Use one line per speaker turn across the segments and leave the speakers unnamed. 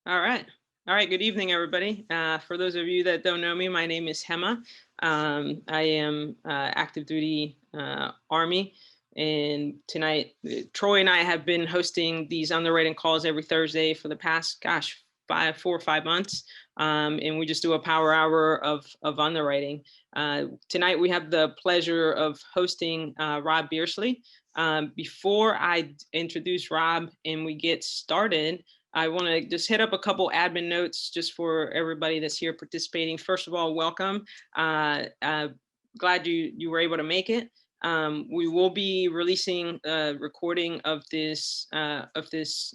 All right. All right. Good evening, everybody. For those of you that don't know me, my name is Hema. I am active duty Army. And tonight, Troy and I have been hosting these underwriting calls every Thursday for the past, 4 or 5 months. And we just do a power hour of underwriting. Tonight, we have the pleasure of hosting Rob Beardsley. Before I introduce Rob and we get started, I want to just hit up a couple admin notes just for everybody that's here participating. First of all, welcome. Glad you were able to make it. We will be releasing a recording of this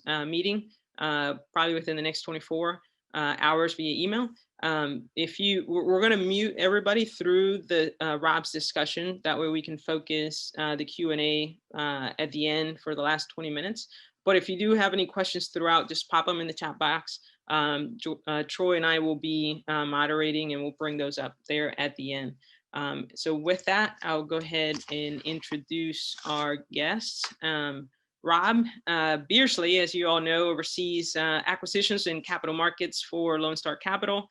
meeting probably within the next 24 hours via email. We're going to mute everybody through the Rob's discussion. That way we can focus the Q&A at the end for the last 20 minutes. But if you do have any questions throughout, just pop them in the chat box. Troy and I will be moderating, and we'll bring those up there at the end. So with that, I'll go ahead and introduce our guests. Rob Beardsley, as you all know, oversees acquisitions and capital markets for Lone Star Capital.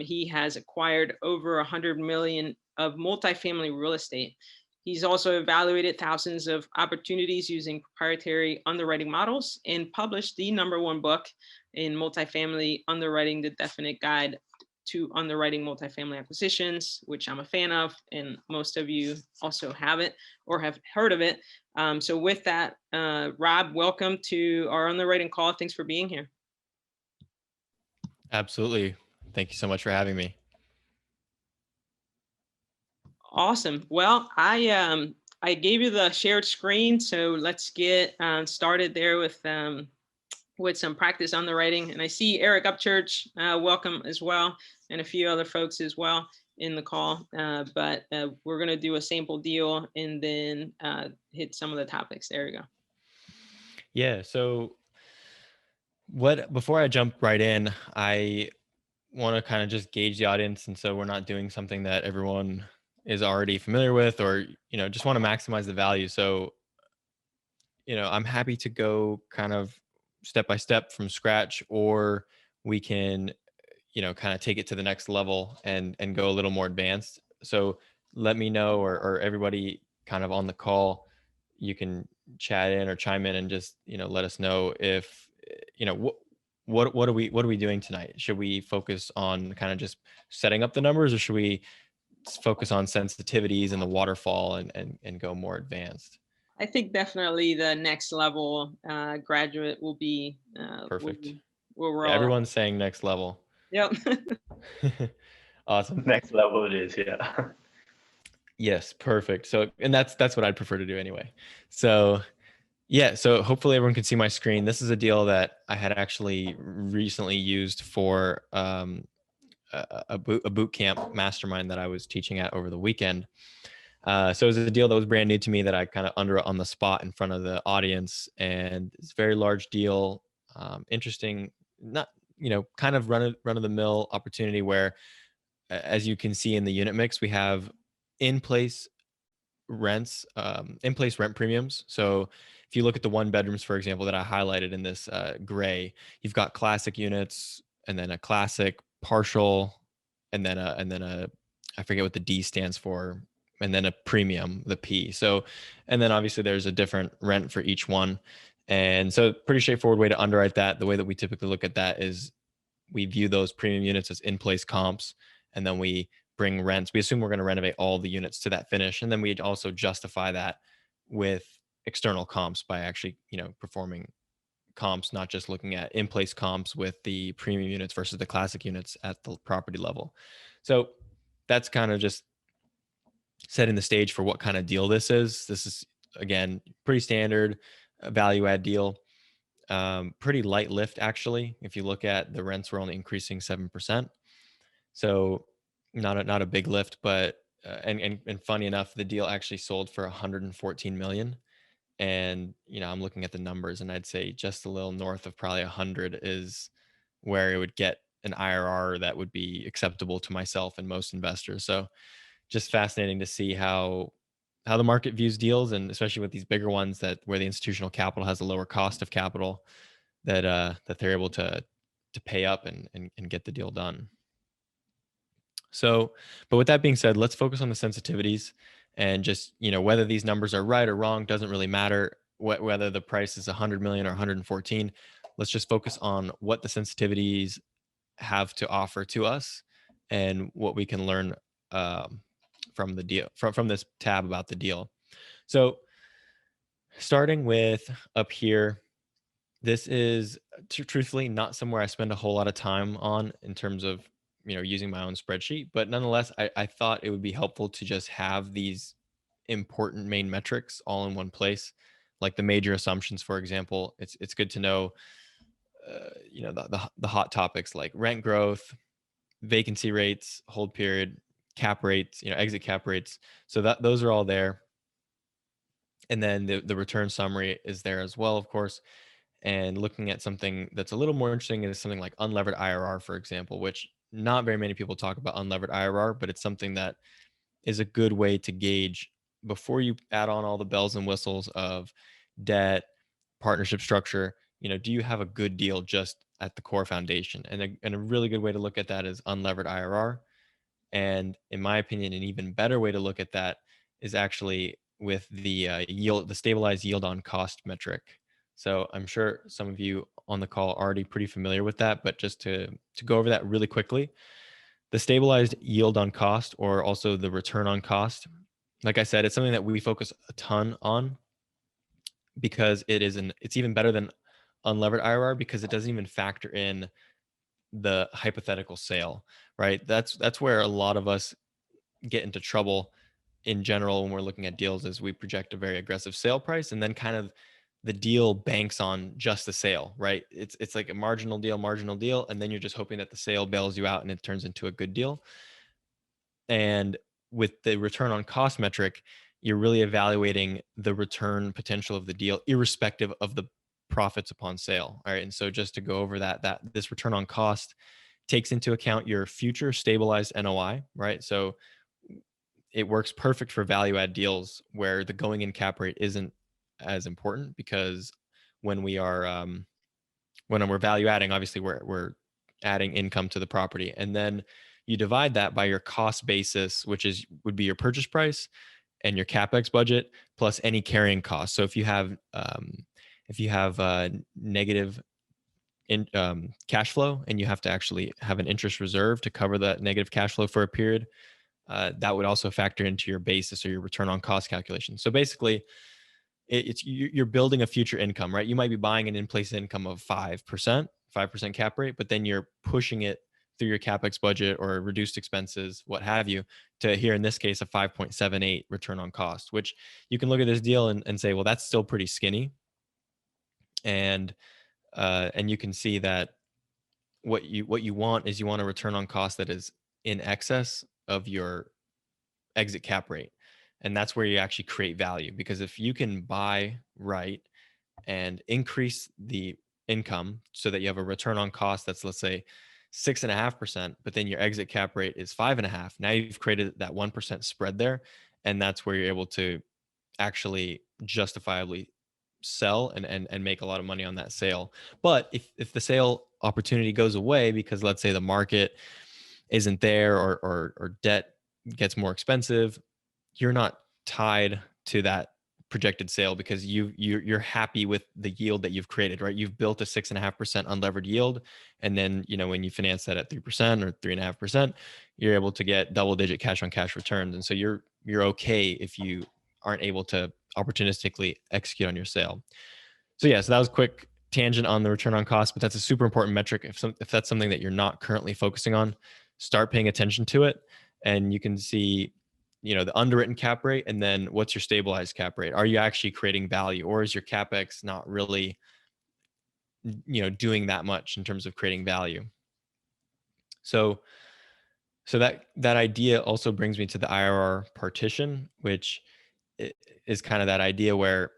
He has acquired over 100 million of multifamily real estate. He's also evaluated thousands of opportunities using proprietary underwriting models and published the #1 book in multifamily underwriting, The Definite Guide to Underwriting Multifamily Acquisitions, which I'm a fan of, and most of you also have it or have heard of it. So with that, Rob, welcome to our underwriting call. Thanks for being here.
Absolutely. Thank you so much for having me.
Awesome. Well, I gave you the shared screen, so let's get started there with some practice underwriting. And I see Eric Upchurch, welcome as well, and a few other folks as well in the call. But we're going to do a sample deal and then hit some of the topics. There you go.
Yeah. So before I jump right in, I want to kind of just gauge the audience. And so we're not doing something that everyone is already familiar with, or, just want to maximize the value. So, I'm happy to go kind of step by step from scratch, or we can, kind of take it to the next level and go a little more advanced. So let me know, or everybody kind of on the call, you can chat in or chime in and just, let us know if, what are we doing tonight? Should we focus on kind of just setting up the numbers, or should we focus on sensitivities and the waterfall and go more advanced?
I think definitely the next level graduate will be
Perfect.
where we're
Yeah,
all.
everyone's saying next level.
Yep.
Awesome.
Next level it is, yeah.
Yes, perfect. So, and that's what I'd prefer to do anyway. So, yeah, so hopefully everyone can see my screen. This is a deal that I had actually recently used for a boot camp mastermind that I was teaching at over the weekend. So it was a deal that was brand new to me that I kind of underwrote on the spot in front of the audience, and it's a very large deal, interesting, not, kind of run of the mill opportunity where, as you can see in the unit mix, we have in-place rents, in-place rent premiums. So if you look at the one bedrooms, for example, that I highlighted in this gray, you've got classic units, and then a classic partial, and then a I forget what the D stands for, and then a premium, the P. So, and then obviously there's a different rent for each one. And so pretty straightforward way to underwrite that. The way that we typically look at that is we view those premium units as in-place comps, and then we bring rents. We assume we're going to renovate all the units to that finish, and then we also justify that with external comps by actually, performing comps, not just looking at in-place comps with the premium units versus the classic units at the property level. So that's kind of just setting the stage for what kind of deal this is. This is, again, pretty standard value add deal. Pretty light lift, actually. If you look at the rents, we're only increasing 7%. So not a big lift, but and funny enough, the deal actually sold for 114 million. And I'm looking at the numbers, and I'd say just a little north of probably 100 is where it would get an IRR that would be acceptable to myself and most investors. So just fascinating to see how the market views deals, and especially with these bigger ones that where the institutional capital has a lower cost of capital, that they're able to to pay up and get the deal done. So, but with that being said, let's focus on the sensitivities and just, whether these numbers are right or wrong doesn't really matter. Whether the price is 100 million or 114, let's just focus on what the sensitivities have to offer to us and what we can learn um, from the deal, from this tab about the deal. So, starting with up here, this is truthfully not somewhere I spend a whole lot of time on in terms of using my own spreadsheet, but nonetheless, I thought it would be helpful to just have these important main metrics all in one place, like the major assumptions. For example, it's good to know the hot topics like rent growth, vacancy rates, hold period, cap rates, exit cap rates. So that those are all there. And then the return summary is there as well, of course. And looking at something that's a little more interesting is something like unlevered IRR, for example, which not very many people talk about unlevered IRR, but it's something that is a good way to gauge before you add on all the bells and whistles of debt, partnership structure. Do you have a good deal just at the core foundation? And a really good way to look at that is unlevered IRR. And in my opinion, an even better way to look at that is actually with the yield, the stabilized yield on cost metric. So I'm sure some of you on the call are already pretty familiar with that, but just to go over that really quickly, the stabilized yield on cost, or also the return on cost, like I said, it's something that we focus a ton on because it's even better than unlevered IRR because it doesn't even factor in the hypothetical sale, right? That's where a lot of us get into trouble in general when we're looking at deals is we project a very aggressive sale price and then kind of the deal banks on just the sale, right? It's like a marginal deal, and then you're just hoping that the sale bails you out and it turns into a good deal. And with the return on cost metric, you're really evaluating the return potential of the deal irrespective of the profits upon sale. All right. And so just to go over that this return on cost takes into account your future stabilized NOI, right? So it works perfect for value add deals where the going in cap rate isn't as important because when we are when we're value adding, obviously we're adding income to the property, and then you divide that by your cost basis, which would be your purchase price and your capex budget plus any carrying costs. So if you have negative cash flow and you have to actually have an interest reserve to cover that negative cash flow for a period, that would also factor into your basis or your return on cost calculation. So basically, you're building a future income, right? You might be buying an in-place income of 5%, 5% cap rate, but then you're pushing it through your capex budget or reduced expenses, what have you, to here in this case a 5.78 return on cost, which you can look at this deal and say, well, that's still pretty skinny, and you can see that what you want is you want a return on cost that is in excess of your exit cap rate. And that's where you actually create value, because if you can buy right and increase the income so that you have a return on cost that's, let's say, 6.5%, but then your exit cap rate is 5.5. Now you've created that 1% spread there. And that's where you're able to actually justifiably sell and make a lot of money on that sale. But if the sale opportunity goes away because, let's say, the market isn't there, or debt gets more expensive, you're not tied to that projected sale because you're happy with the yield that you've created, right? You've built a 6.5% unlevered yield, and then when you finance that at 3% or 3.5%, you're able to get double-digit cash on cash returns, and so you're okay if you aren't able to opportunistically execute on your sale. So yeah, so that was a quick tangent on the return on cost, but that's a super important metric. If that's something that you're not currently focusing on, start paying attention to it, and you can see the underwritten cap rate, and then what's your stabilized cap rate. Are you actually creating value, or is your capex not really doing that much in terms of creating value? So that idea also brings me to the IRR partition, which is kind of that idea where,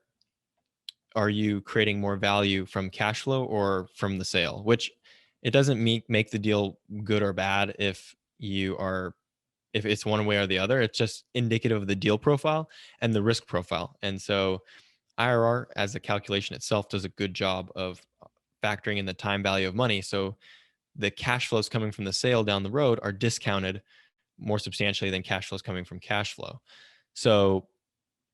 are you creating more value from cash flow or from the sale? Which it doesn't make the deal good or bad if it's one way or the other. It's just indicative of the deal profile and the risk profile. And so IRR as a calculation itself does a good job of factoring in the time value of money. So the cash flows coming from the sale down the road are discounted more substantially than cash flows coming from cash flow. So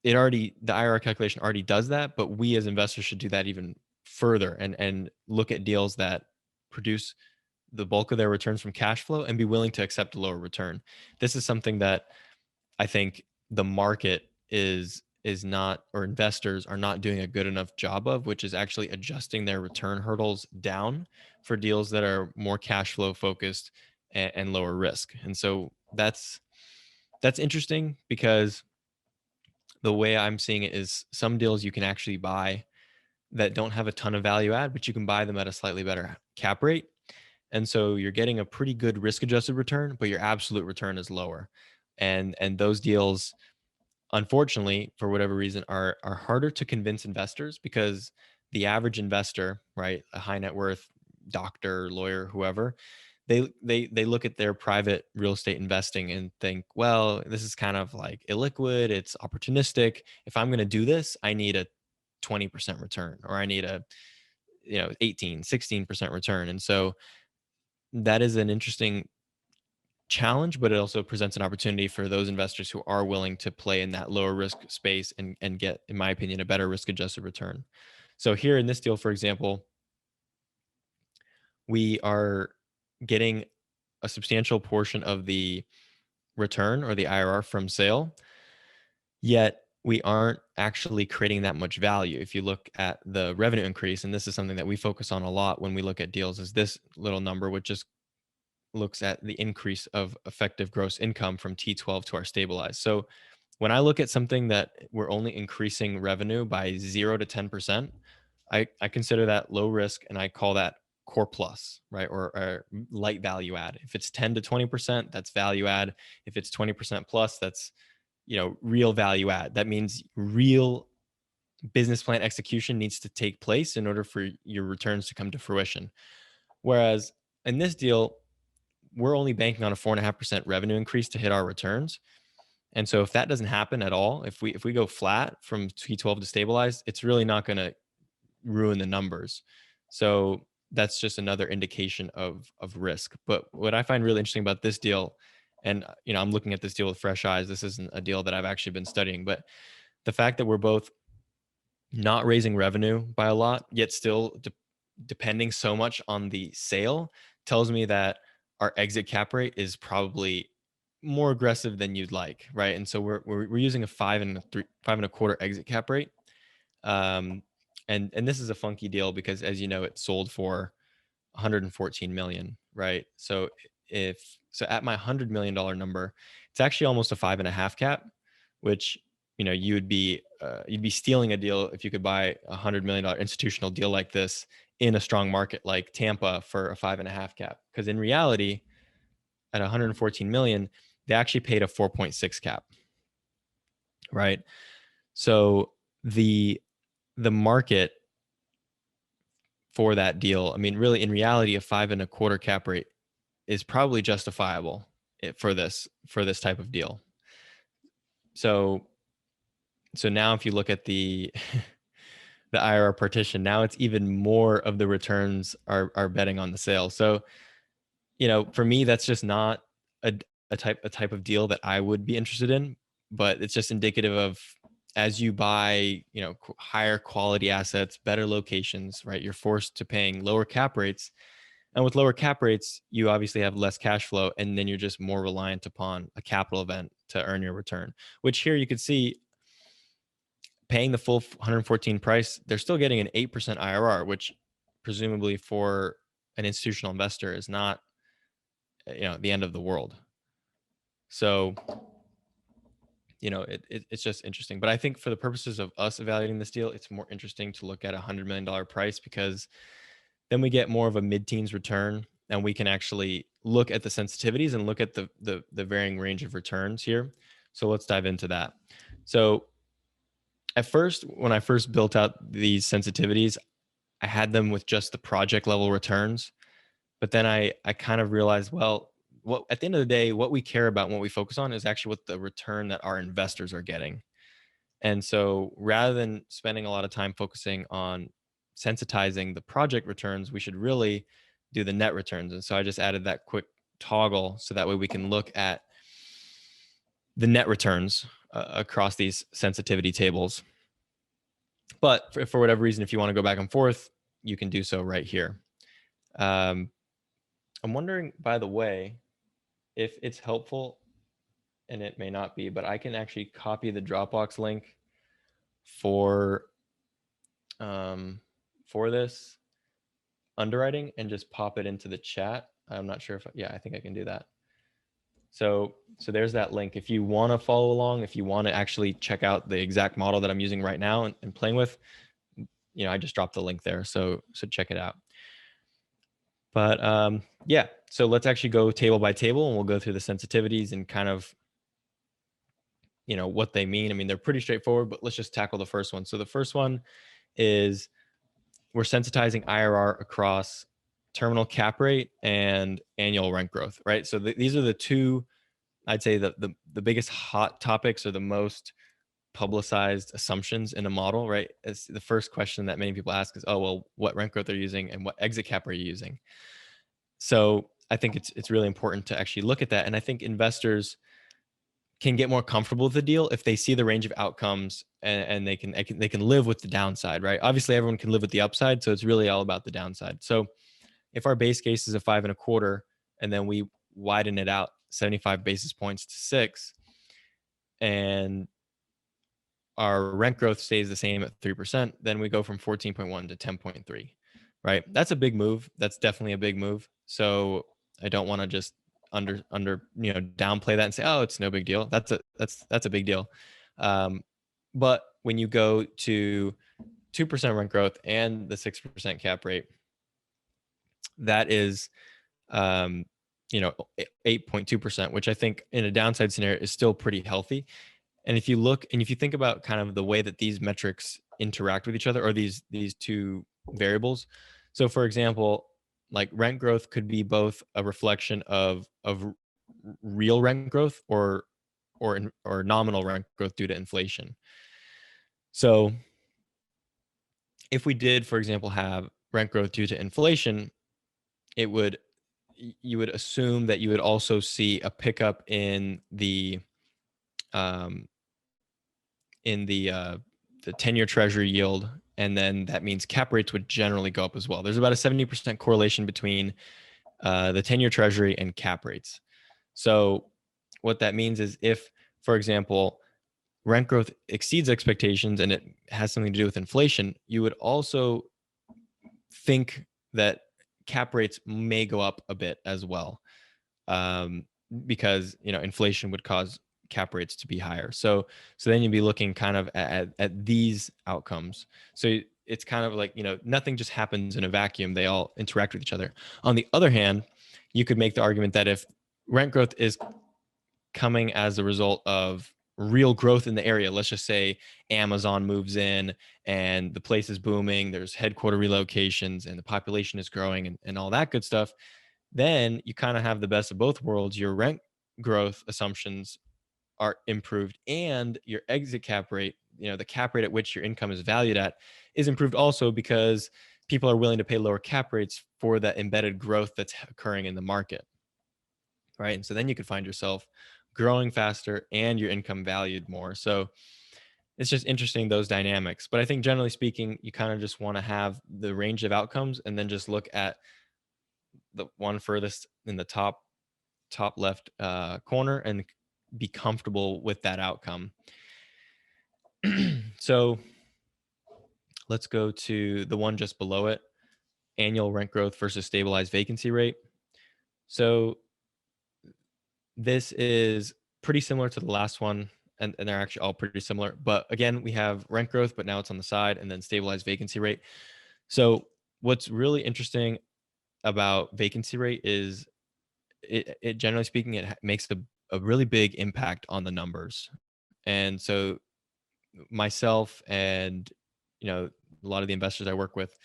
the IRR calculation already does that, but we as investors should do that even further and look at deals that produce the bulk of their returns from cash flow and be willing to accept a lower return. This is something that I think the market is not, or investors are not doing a good enough job of, which is actually adjusting their return hurdles down for deals that are more cash flow focused and lower risk. And so that's interesting because the way I'm seeing it is some deals you can actually buy that don't have a ton of value add, but you can buy them at a slightly better cap rate. And so you're getting a pretty good risk adjusted return, but your absolute return is lower. And those deals, unfortunately, for whatever reason, are harder to convince investors because the average investor, right, a high net worth doctor, lawyer, whoever, they look at their private real estate investing and think, well, this is kind of like illiquid, it's opportunistic. If I'm going to do this, I need a 20% return, or I need a 18, 16% return. And so that is an interesting challenge, but it also presents an opportunity for those investors who are willing to play in that lower risk space and get, in my opinion, a better risk adjusted return. So here in this deal, for example, we are getting a substantial portion of the return or the IRR from sale, yet we aren't actually creating that much value. If you look at the revenue increase, and this is something that we focus on a lot when we look at deals, is this little number, which just looks at the increase of effective gross income from T12 to our stabilized. So when I look at something that we're only increasing revenue by 0 to 10%, I consider that low risk and I call that core plus, right? Or light value add. If it's 10 to 20%, that's value add. If it's 20% plus, that's real value add. That means real business plan execution needs to take place in order for your returns to come to fruition. Whereas in this deal, we're only banking on a 4.5% revenue increase to hit our returns. And so if that doesn't happen at all, if we go flat from T12 to stabilized, it's really not going to ruin the numbers. So that's just another indication of risk. But what I find really interesting about this deal, and I'm looking at this deal with fresh eyes. This isn't a deal that I've actually been studying, but the fact that we're both not raising revenue by a lot, yet still depending so much on the sale, tells me that our exit cap rate is probably more aggressive than you'd like, right? And so we're using a 5.25 exit cap rate. And this is a funky deal because, as you know, it sold for 114 million, right? So at my $100 million number, it's actually almost a 5.5 cap, which you'd be stealing a deal if you could buy $100 million institutional deal like this in a strong market like Tampa for a 5.5 cap. Because in reality, at 114 million, they actually paid a 4.6 cap, right? So the market for that deal, I mean, really, in reality, a 5.25 cap rate is probably justifiable for this type of deal. So now if you look at the the IRR partition, now it's even more of the returns are betting on the sale. So, for me, that's just not a type of deal that I would be interested in, but it's just indicative of, as you buy, higher quality assets, better locations, right? You're forced to paying lower cap rates. And with lower cap rates, you obviously have less cash flow, and then you're just more reliant upon a capital event to earn your return, which here you could see paying the full 114 price, they're still getting an 8% IRR, which presumably for an institutional investor is not, the end of the world. So, it's just interesting. But I think for the purposes of us evaluating this deal, it's more interesting to look at $100 million price, because then we get more of a mid-teens return, and we can actually look at the sensitivities and look at the varying range of returns here. So let's dive into that. So at first, when I first built out these sensitivities, I had them with just the project level returns. But then I kind of realized, well, at the end of the day, what we care about and what we focus on is actually what the return that our investors are getting. And so rather than spending a lot of time focusing on sensitizing the project returns, we should really do the net returns. And so I just added that quick toggle so that way we can look at the net returns across these sensitivity tables. But for whatever reason, if you want to go back and forth, you can do so right here. I'm wondering, by the way, if it's helpful, and it may not be, but I can actually copy the Dropbox link for this underwriting and just pop it into the chat. I'm not sure if, yeah, I think I can do that. So there's that link. If you want to follow along, if you want to actually check out the exact model that I'm using right now and playing with, I just dropped the link there. So check it out. But yeah, so let's actually go table by table and we'll go through the sensitivities and kind of, what they mean. I mean, they're pretty straightforward, but let's just tackle the first one. So the first one is we're sensitizing IRR across terminal cap rate and annual rent growth, right? So these are the two, I'd say the biggest hot topics or the most publicized assumptions in a model, right? It's the first question that many people ask is, oh, well, what rent growth are you using and what exit cap are you using? So I think it's really important to actually look at that. And I think investors can get more comfortable with the deal if they see the range of outcomes and they can live with the downside, right? Obviously, everyone can live with the upside, so it's really all about the downside. So if our base case is a 5.25, and then we widen it out 75 basis points to 6, and our rent growth stays the same at 3%, then we go from 14.1 to 10.3, right? That's a big move. That's definitely a big move. So I don't want to just downplay that and say, oh, it's no big deal. That's a big deal. But when you go to 2% rent growth and the 6% cap rate, that is 8.2%, which I think in a downside scenario is still pretty healthy. And if you think about kind of the way that these metrics interact with each other, or these two variables. So for example, like rent growth could be both a reflection of real rent growth or nominal rent growth due to inflation. So if we did, for example, have rent growth due to inflation, you would assume that you would also see a pickup in the 10-year treasury yield, and then that means cap rates would generally go up as well. There's about a 70% correlation between the 10-year treasury and cap rates. So what that means is if, for example, rent growth exceeds expectations and it has something to do with inflation, you would also think that cap rates may go up a bit as well, because inflation would cause cap rates to be higher. So then you'd be looking kind of at these outcomes. So it's kind of like, nothing just happens in a vacuum. They all interact with each other. On the other hand, you could make the argument that if rent growth is coming as a result of real growth in the area, let's just say Amazon moves in and the place is booming, there's headquarter relocations and the population is growing and all that good stuff, then you kind of have the best of both worlds. Your rent growth assumptions are improved and your exit cap rate, the cap rate at which your income is valued at, is improved also, because people are willing to pay lower cap rates for that embedded growth that's occurring in the market, right? And so then you could find yourself growing faster and your income valued more. So it's just interesting, those dynamics. But I think generally speaking, you kind of just want to have the range of outcomes and then just look at the one furthest in the top left corner and be comfortable with that outcome. So let's go to the one just below it, annual rent growth versus stabilized vacancy rate. So this is pretty similar to the last one, and they're actually all pretty similar. But again, we have rent growth, but now it's on the side, and then stabilized vacancy rate. So what's really interesting about vacancy rate is it generally speaking, it makes a really big impact on the numbers. And so myself and a lot of the investors I work with,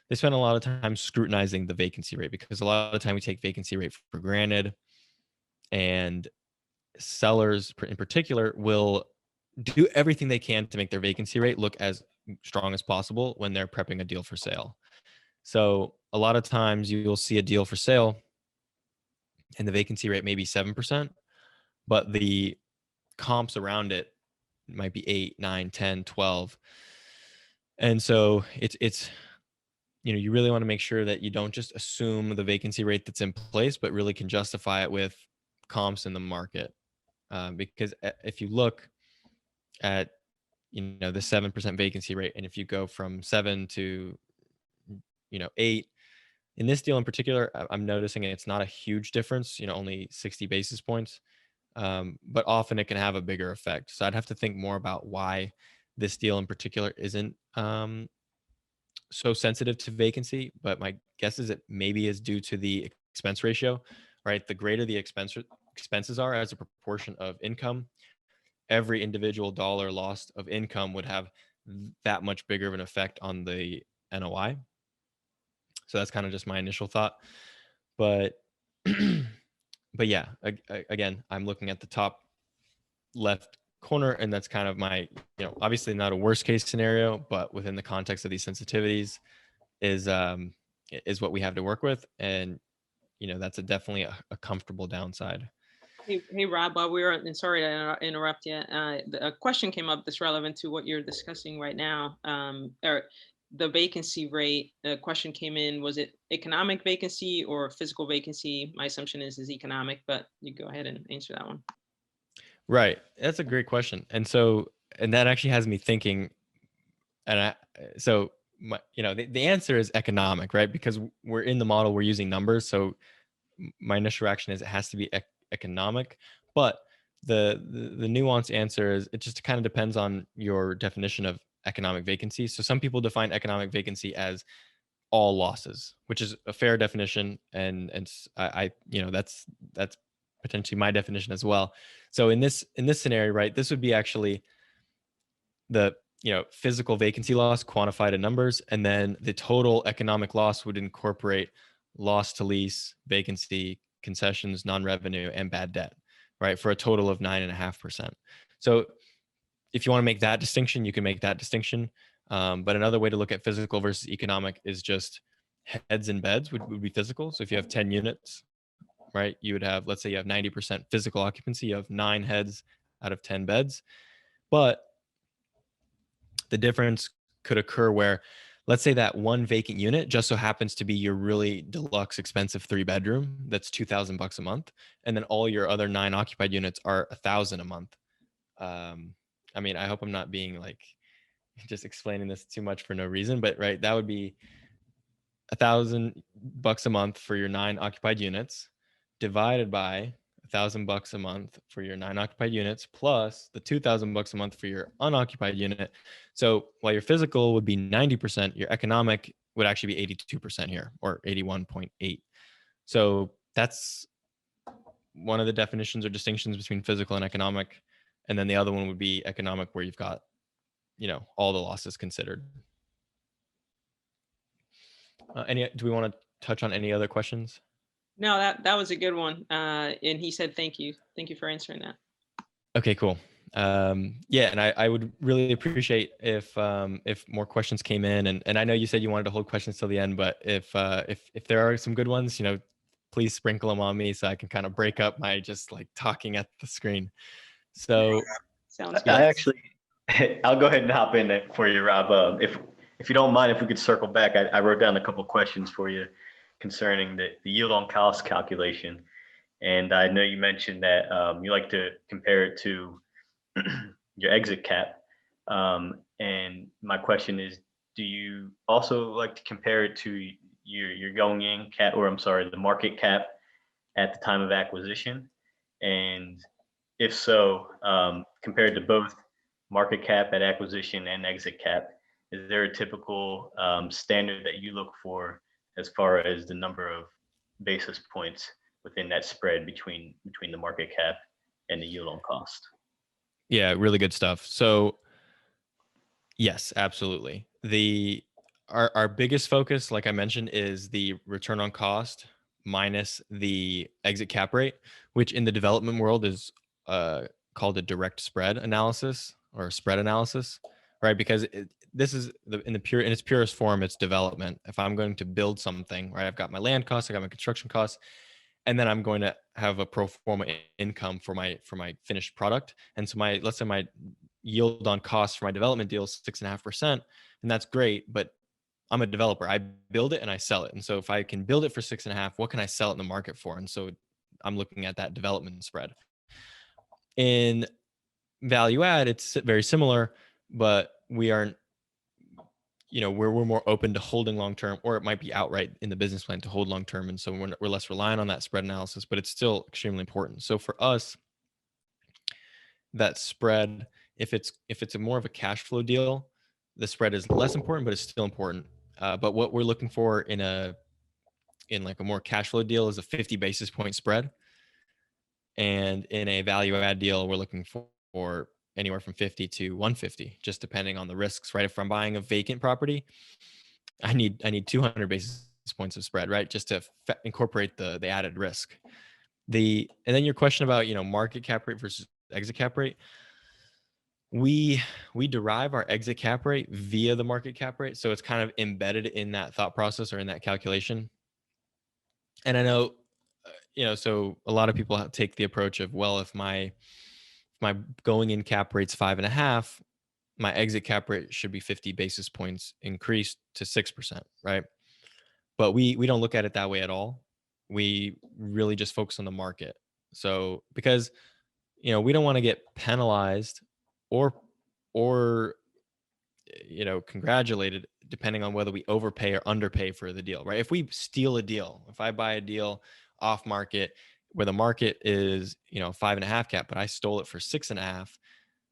they spend a lot of time scrutinizing the vacancy rate, because a lot of the time we take vacancy rate for granted, and sellers in particular will do everything they can to make their vacancy rate look as strong as possible when they're prepping a deal for sale. So a lot of times you'll see a deal for sale and the vacancy rate may be 7%, but the comps around it might be 8, 9, 10, 12. And so it's you really want to make sure that you don't just assume the vacancy rate that's in place, but really can justify it with comps in the market. Because if you look at the 7% vacancy rate, and if you go from 7 to 8 in this deal in particular, I'm noticing it's not a huge difference, only 60 basis points. But often it can have a bigger effect. So I'd have to think more about why this deal in particular isn't so sensitive to vacancy. But my guess is it maybe is due to the expense ratio, right? The greater the expenses are as a proportion of income, every individual dollar lost of income would have that much bigger of an effect on the NOI. So that's kind of just my initial thought. But but yeah, again, I'm looking at the top left corner, and that's kind of my, obviously not a worst case scenario, but within the context of these sensitivities is what we have to work with. And that's definitely a comfortable downside.
Hey, Rob, while we were, and sorry to interrupt you, a question came up that's relevant to what you're discussing right now. Or the vacancy rate, the question came in, was it economic vacancy or physical vacancy? My assumption is economic, but you go ahead and answer that one.
Right. That's a great question. And that actually has me thinking, the answer is economic, right? Because we're in the model, we're using numbers. So my initial reaction is it has to be economic, but the nuanced answer is it just kind of depends on your definition of economic vacancy. So some people define economic vacancy as all losses, which is a fair definition, and that's potentially my definition as well. So in this scenario, right, this would be actually the physical vacancy loss quantified in numbers, and then the total economic loss would incorporate loss to lease, vacancy, concessions, non-revenue, and bad debt, right, for a total of 9.5%. So if you want to make that distinction, you can make that distinction. But another way to look at physical versus economic is just heads and beds would be physical. So if you have 10 units, right, you would have, let's say you have 90% physical occupancy of 9 heads out of 10 beds. But the difference could occur where, let's say that one vacant unit just so happens to be your really deluxe expensive 3-bedroom that's $2,000 a month, and then all your other 9 occupied units are $1,000 a month. I mean, I hope I'm not being like just explaining this too much for no reason, but right, that would be $1,000 a month for your 9 occupied units, divided by $1,000 a month for your 9 occupied units, plus the $2,000 a month for your unoccupied unit. So while your physical would be 90%, your economic would actually be 82% here, or 81.8. So that's one of the definitions or distinctions between physical and economic. And then the other one would be economic, where you've got, all the losses considered. Do we want to touch on any other questions?
No, that was a good one. And he said, thank you for answering that.
Okay, cool. Yeah, and I would really appreciate if more questions came in, and I know you said you wanted to hold questions till the end, but if there are some good ones, please sprinkle them on me so I can kind of break up my just like talking at the screen. So
sounds good.
I actually, I'll go ahead and hop in there for you, Rob. If you don't mind, if we could circle back, I wrote down a couple questions for you concerning the yield on cost calculation. And I know you mentioned that you like to compare it to your exit cap. And my question is, do you also like to compare it to your going in cap, or I'm sorry, the market cap at the time of acquisition? And if so, compared to both market cap at acquisition and exit cap, is there a typical standard that you look for as far as the number of basis points within that spread between the market cap and the yield on cost?
Yeah, really good stuff. So yes, absolutely. Our biggest focus, like I mentioned, is the return on cost minus the exit cap rate, which in the development world is called a direct spread analysis or spread analysis, right? Because this is in its purest form, it's development. If I'm going to build something, right, I've got my land costs, I got my construction costs, and then I'm going to have a pro forma income for my finished product. And so let's say my yield on cost for my development deal is 6.5%, and that's great. But I'm a developer. I build it and I sell it. And so if I can build it for 6.5, what can I sell it in the market for? And so I'm looking at that development spread. In value add, it's very similar, but we aren't, we're more open to holding long term, or it might be outright in the business plan to hold long term. And so we're less reliant on that spread analysis, but it's still extremely important. So for us, that spread, if it's a more of a cash flow deal, the spread is less important, but it's still important. But what we're looking for in like a more cash flow deal is a 50 basis point spread. And in a value add deal, we're looking for anywhere from 50 to 150, just depending on the risks, right? If I'm buying a vacant property, I need 200 basis points of spread, right? Just to incorporate the added risk. And then your question about, market cap rate versus exit cap rate. We derive our exit cap rate via the market cap rate. So it's kind of embedded in that thought process or in that calculation. And I know, so a lot of people take the approach of, well, if my going in cap rate's 5.5, my exit cap rate should be 50 basis points increased to 6%, right? But we don't look at it that way at all. We really just focus on the market. So because, we don't want to get penalized or congratulated depending on whether we overpay or underpay for the deal, right? If we steal a deal, if I buy a deal off market where the market is, 5.5 cap, but I stole it for 6.5,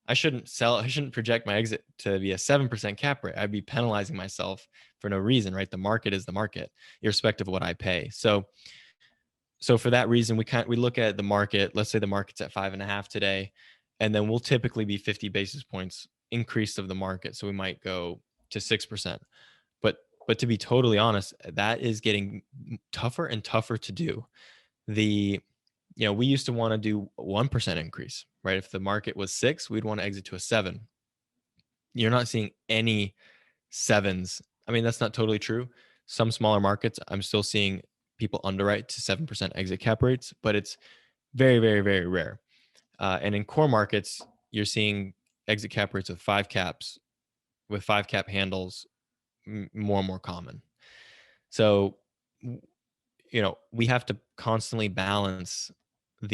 I shouldn't project my exit to be a 7% cap rate. I'd be penalizing myself for no reason, right? The market is the market, irrespective of what I pay. So for that reason, we look at the market. Let's say the market's at 5.5 today, and then we'll typically be 50 basis points increase of the market. So we might go to 6%. But to be totally honest, that is getting tougher and tougher to do. We used to want to do 1% increase, right? If the market was 6, we'd want to exit to a 7. You're not seeing any 7s. I mean, that's not totally true. Some smaller markets, I'm still seeing people underwrite to 7% exit cap rates, but it's very, very, very rare. And in core markets, you're seeing exit cap rates with 5 caps, with 5 cap handles, more and more common. So, we have to constantly balance our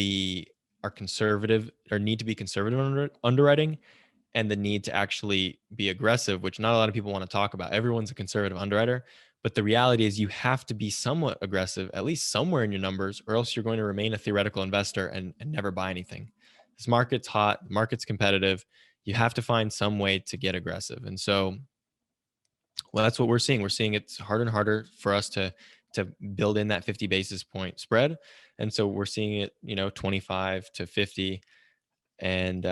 need to be conservative underwriting and the need to actually be aggressive, which not a lot of people want to talk about. Everyone's a conservative underwriter, but the reality is you have to be somewhat aggressive, at least somewhere in your numbers, or else you're going to remain a theoretical investor and never buy anything. This market's hot, market's competitive. You have to find some way to get aggressive. And so, well, that's what we're seeing. We're seeing it's harder and harder for us to build in that 50 basis point spread. And so we're seeing it, 25 to 50. And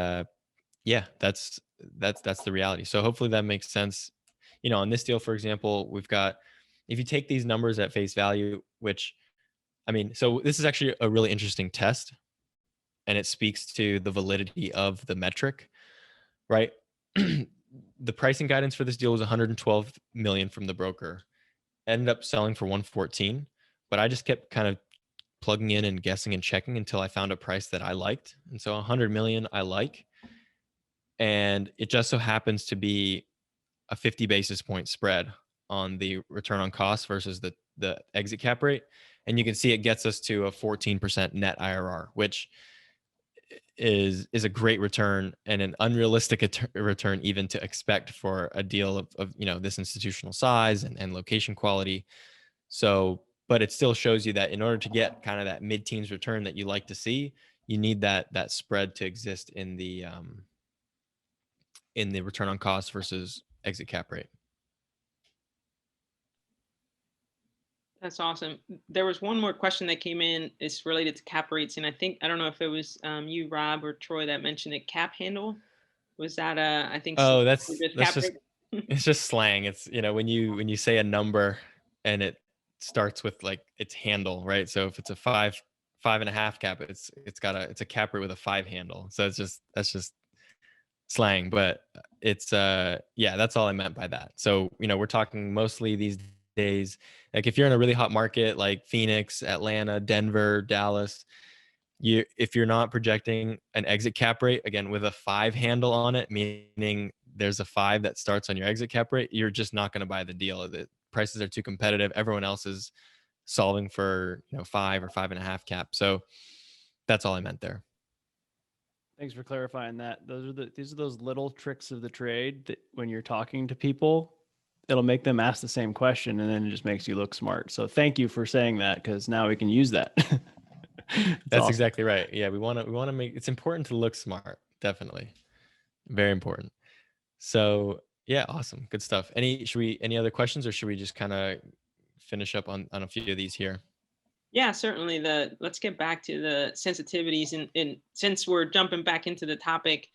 yeah, that's the reality. So hopefully that makes sense. On this deal, for example, we've got, if you take these numbers at face value, which, I mean, so this is actually a really interesting test, and it speaks to the validity of the metric, right? The pricing guidance for this deal was 112 million from the broker. Ended up selling for 114, but I just kept kind of plugging in and guessing and checking until I found a price that I liked. And so 100 million I like, and it just so happens to be a 50 basis point spread on the return on cost versus the exit cap rate. And you can see it gets us to a 14% net IRR, which is a great return and an unrealistic return even to expect for a deal of this institutional size and location quality. So, but it still shows you that in order to get kind of that mid-teens return that you like to see, you need that spread to exist in the return on cost versus exit cap rate.
That's awesome. There was one more question that came in. It's related to cap rates, and I don't know if it was you, Rob, or Troy that mentioned it. Cap handle, was that I think.
Oh, that's
cap
just it's just slang. It's when you say a number and it starts with like its handle, right? So if it's a 5.5 cap, it's a cap rate with a 5 handle. So that's just slang, but it's yeah, that's all I meant by that. So, we're talking mostly these days, like if you're in a really hot market like Phoenix, Atlanta, Denver, Dallas, if you're not projecting an exit cap rate, again, with a 5 handle on it, meaning there's a 5 that starts on your exit cap rate, you're just not going to buy the deal. The prices are too competitive. Everyone else is solving for 5 or 5.5 cap. So that's all I meant there.
Thanks for clarifying that. These are those little tricks of the trade that when you're talking to people, it'll make them ask the same question, and then it just makes you look smart. So thank you for saying that, because now we can use that.
That's
awesome.
exactly right. Yeah, we want to make, it's important to look smart. Definitely. Very important. So yeah, awesome. Good stuff. Any other questions, or should we just kind of finish up on a few of these here?
Yeah, certainly. Let's get back to the sensitivities, and since we're jumping back into the topic,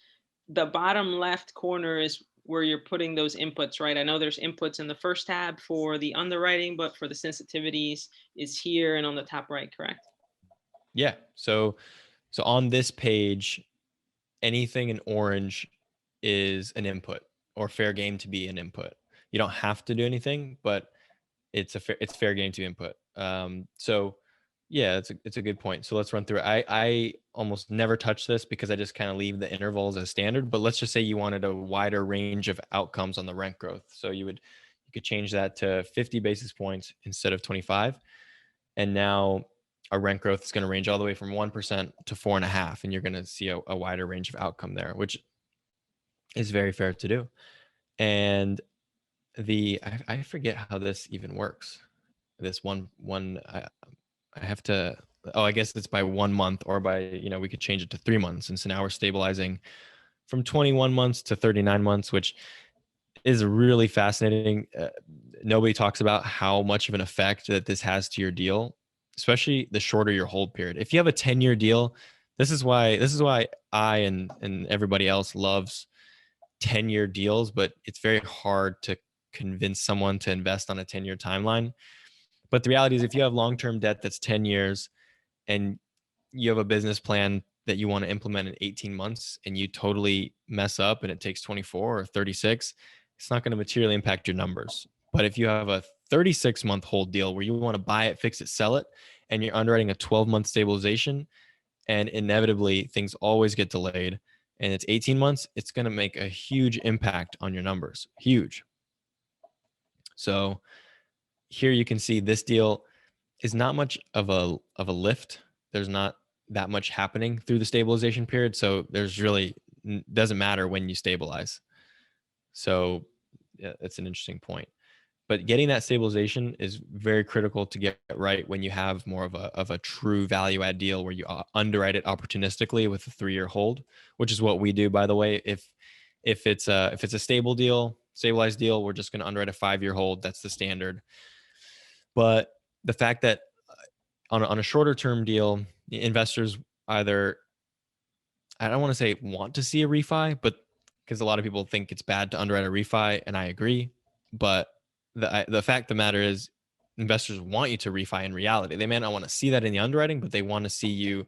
the bottom left corner is where you're putting those inputs, right? I know there's inputs in the first tab for the underwriting, but for the sensitivities is here and on the top right, correct?
Yeah. So on this page, anything in orange is an input or fair game to be an input. You don't have to do anything, but it's fair game to input. So yeah, it's a good point. So let's run through it. I almost never touch this because I just kind of leave the intervals as standard, but let's just say you wanted a wider range of outcomes on the rent growth. So you could change that to 50 basis points instead of 25. And now our rent growth is going to range all the way from 1% to 4.5%. And you're going to see a wider range of outcome there, which is very fair to do. And I forget how this even works. This one I have to, I guess it's by 1 month, or by, we could change it to 3 months. And so now we're stabilizing from 21 months to 39 months, which is really fascinating. Nobody talks about how much of an effect that this has to your deal, especially the shorter your hold period. If you have a 10-year deal, this is why I and everybody else loves 10-year deals, but it's very hard to convince someone to invest on a 10-year timeline. But the reality is, if you have long-term debt that's 10 years and you have a business plan that you want to implement in 18 months and you totally mess up and it takes 24 or 36, it's not going to materially impact your numbers. But if you have a 36-month hold deal where you want to buy it, fix it, sell it, and you're underwriting a 12-month stabilization, and inevitably things always get delayed, and it's 18 months, it's going to make a huge impact on your numbers. Huge. So here you can see this deal is not much of a lift. There's not that much happening through the stabilization period. So there's really doesn't matter when you stabilize. So yeah, it's an interesting point. But getting that stabilization is very critical to get right when you have more of a true value add deal where you underwrite it opportunistically with a 3-year hold, which is what we do, by the way. If it's a stabilized deal, we're just going to underwrite a 5-year hold. That's the standard. But the fact that on a shorter term deal, investors either, I don't want to say want to see a refi, but because a lot of people think it's bad to underwrite a refi, and I agree. But the fact of the matter is, investors want you to refi in reality. They may not want to see that in the underwriting, but they want to see you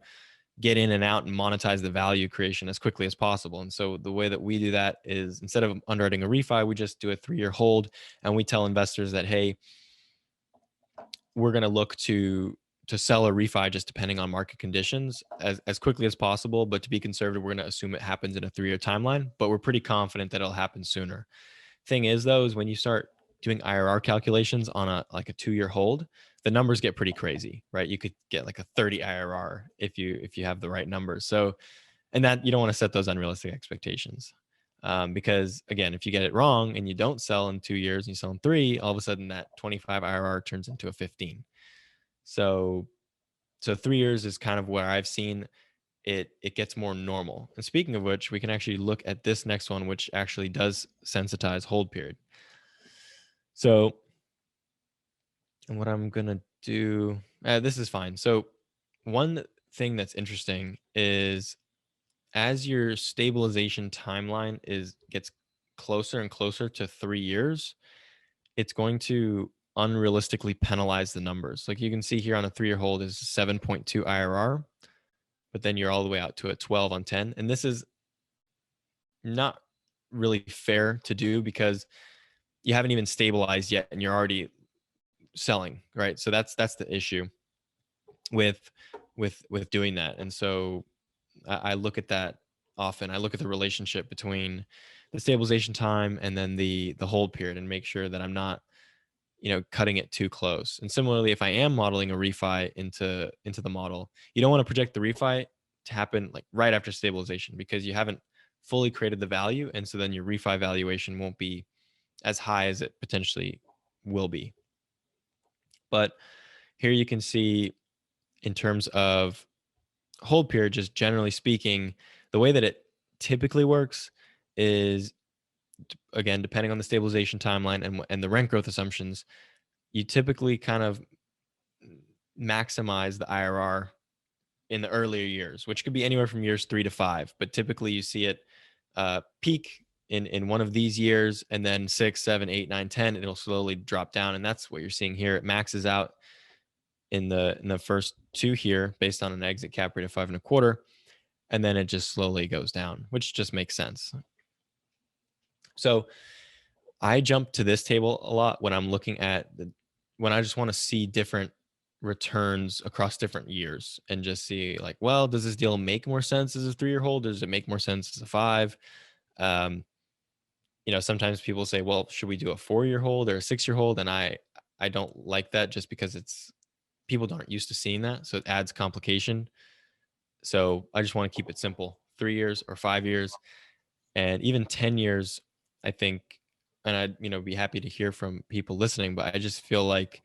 get in and out and monetize the value creation as quickly as possible. And so the way that we do that is, instead of underwriting a refi, we just do a 3-year hold, and we tell investors that, hey, we're going to look to sell a refi just depending on market conditions as quickly as possible. But to be conservative, we're going to assume it happens in a 3-year timeline, but we're pretty confident that it'll happen sooner. Thing is, though, is when you start doing IRR calculations on a 2-year hold, the numbers get pretty crazy, right? You could get like a 30 IRR if you have the right numbers. So, and that you don't want to set those unrealistic expectations. Because again, if you get it wrong and you don't sell in 2 years and you sell in 3, all of a sudden that 25 IRR turns into a 15. So 3 years is kind of where I've seen it gets more normal. And speaking of which, we can actually look at this next one, which actually does sensitize hold period. So, and what I'm going to do, this is fine. So one thing that's interesting is, as your stabilization timeline gets closer and closer to 3 years, it's going to unrealistically penalize the numbers. Like you can see here on a 3-year hold is 7.2 IRR, but then you're all the way out to a 12 on 10. And this is not really fair to do because you haven't even stabilized yet and you're already selling, right? So that's the issue with doing that. And so I look at that often. I look at the relationship between the stabilization time and then the hold period and make sure that I'm not, cutting it too close. And similarly, if I am modeling a refi into the model, you don't want to project the refi to happen like right after stabilization because you haven't fully created the value. And so then your refi valuation won't be as high as it potentially will be. But here you can see in terms of hold period, just generally speaking, the way that it typically works is, again, depending on the stabilization timeline and the rent growth assumptions, you typically kind of maximize the IRR in the earlier years, which could be anywhere from years 3 to 5. But typically you see it peak in one of these years, and then 6, 7, 8, 9, 10, it'll slowly drop down. And that's what you're seeing here. It maxes out in the first two here based on an exit cap rate of 5.25. And then it just slowly goes down, which just makes sense. So I jump to this table a lot when I'm looking at when I just want to see different returns across different years and just see like, well, does this deal make more sense as a 3-year hold? Does it make more sense as a 5? Sometimes people say, well, should we do a 4-year hold or a 6-year hold? And I don't like that just because people aren't used to seeing that. So it adds complication. So I just want to keep it simple, 3 years or 5 years, and even 10 years, I think. And I'd, be happy to hear from people listening, but I just feel like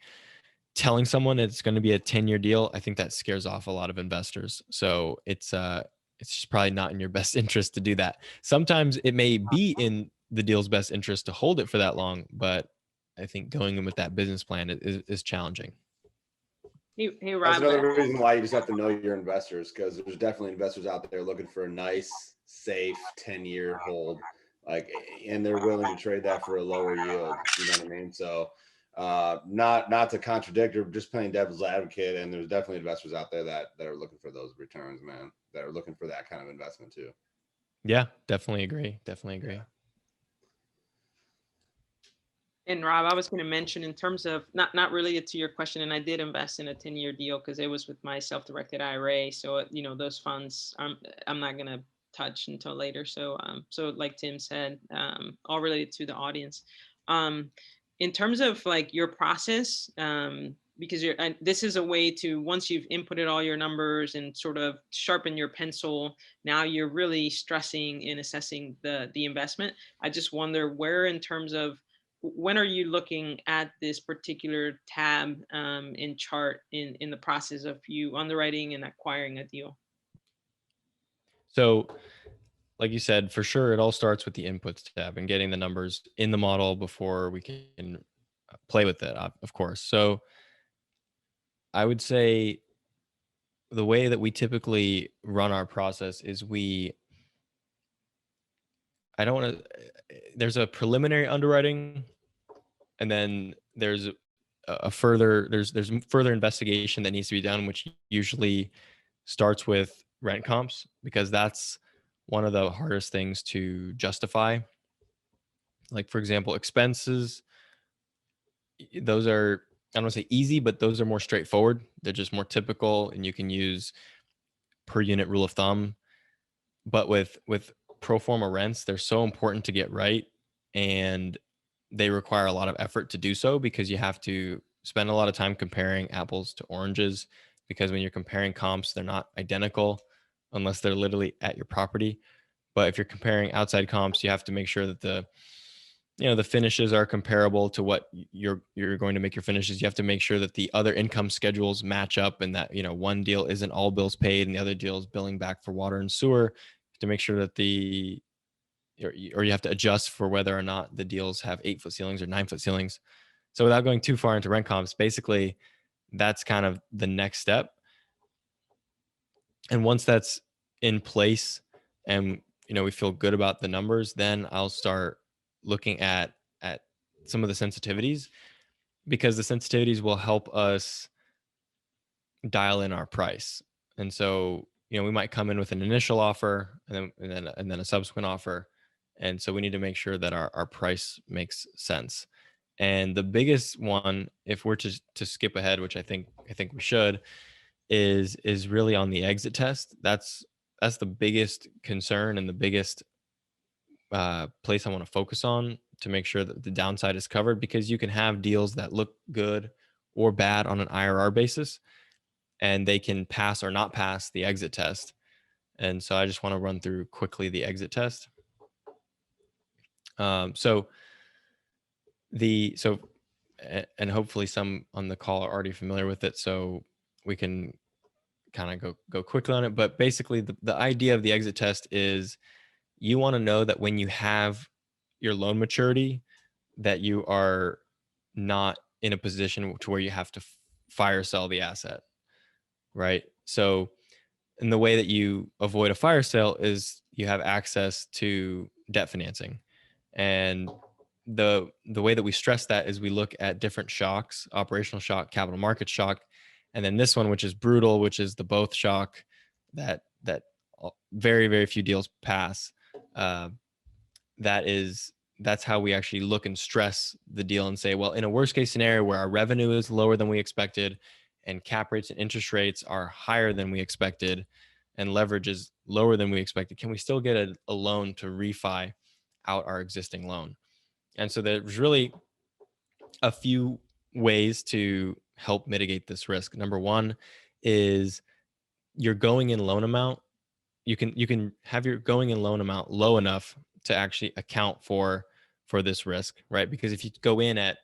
telling someone it's going to be a 10-year deal, I think that scares off a lot of investors. So it's just probably not in your best interest to do that. Sometimes it may be in the deal's best interest to hold it for that long, but I think going in with that business plan is challenging.
Hey, Rob.
That's another reason why you just have to know your investors, because there's definitely investors out there looking for a nice, safe 10-year hold, and they're willing to trade that for a lower yield. You know what I mean? So, not to contradict or just playing devil's advocate. And there's definitely investors out there that are looking for those returns, man. That are looking for that kind of investment too.
Yeah, definitely agree. Yeah.
And Rob, I was going to mention in terms of not related to your question, and I did invest in a 10-year deal because it was with my self-directed IRA. So those funds I'm not going to touch until later. So like Tim said, all related to the audience. In terms of like your process, because this is a way to, once you've inputted all your numbers and sort of sharpen your pencil, now you're really stressing and assessing the investment. I just wonder where, in terms of, when are you looking at this particular tab in chart in the process of you underwriting and acquiring a deal?
So like you said, for sure, it all starts with the inputs tab and getting the numbers in the model before we can play with it, of course. So I would say the way that we typically run our process is there's a preliminary underwriting, and then there's there's further investigation that needs to be done, which usually starts with rent comps, because that's one of the hardest things to justify. Like, for example, expenses, those are, I don't want to say easy, but those are more straightforward. They're just more typical, and you can use per unit rule of thumb. But with pro forma rents, they're so important to get right, and they require a lot of effort to do so, because you have to spend a lot of time comparing apples to oranges, because when you're comparing comps, they're not identical unless they're literally at your property. But if you're comparing outside comps, you have to make sure that the finishes are comparable to what you're going to make your finishes. You have to make sure that the other income schedules match up, and that, one deal isn't all bills paid and the other deal is billing back for water and sewer. To make sure that or you have to adjust for whether or not the deals have 8-foot ceilings or 9-foot ceilings. So without going too far into rent comps, basically that's kind of the next step. And once that's in place and, we feel good about the numbers, then I'll start looking at some of the sensitivities, because the sensitivities will help us dial in our price. And so, we might come in with an initial offer and then a subsequent offer, And so we need to make sure that our price makes sense. And the biggest one, if we're to skip ahead, which I think we should, is really on the exit test. That's the biggest concern and the biggest place I want to focus on to make sure that the downside is covered, because you can have deals that look good or bad on an IRR basis, and they can pass or not pass the exit test. And so I just want to run through quickly the exit test. So and hopefully some on the call are already familiar with it, so we can kind of go quickly on it. But basically the idea of the exit test is you want to know that when you have your loan maturity, that you are not in a position to where you have to fire sell the asset, right? So, and the way that you avoid a fire sale is you have access to debt financing. And the way that we stress that is we look at different shocks: operational shock, capital market shock, and then this one, which is brutal, which is the both shock that very, very few deals pass. That's how we actually look and stress the deal and say, well, in a worst case scenario where our revenue is lower than we expected and cap rates and interest rates are higher than we expected and leverage is lower than we expected, can we still get a loan to refi out our existing loan? And so there's really a few ways to help mitigate this risk. Number one is your going in loan amount. You can have your going in loan amount low enough to actually account for this risk, right? Because if you go in at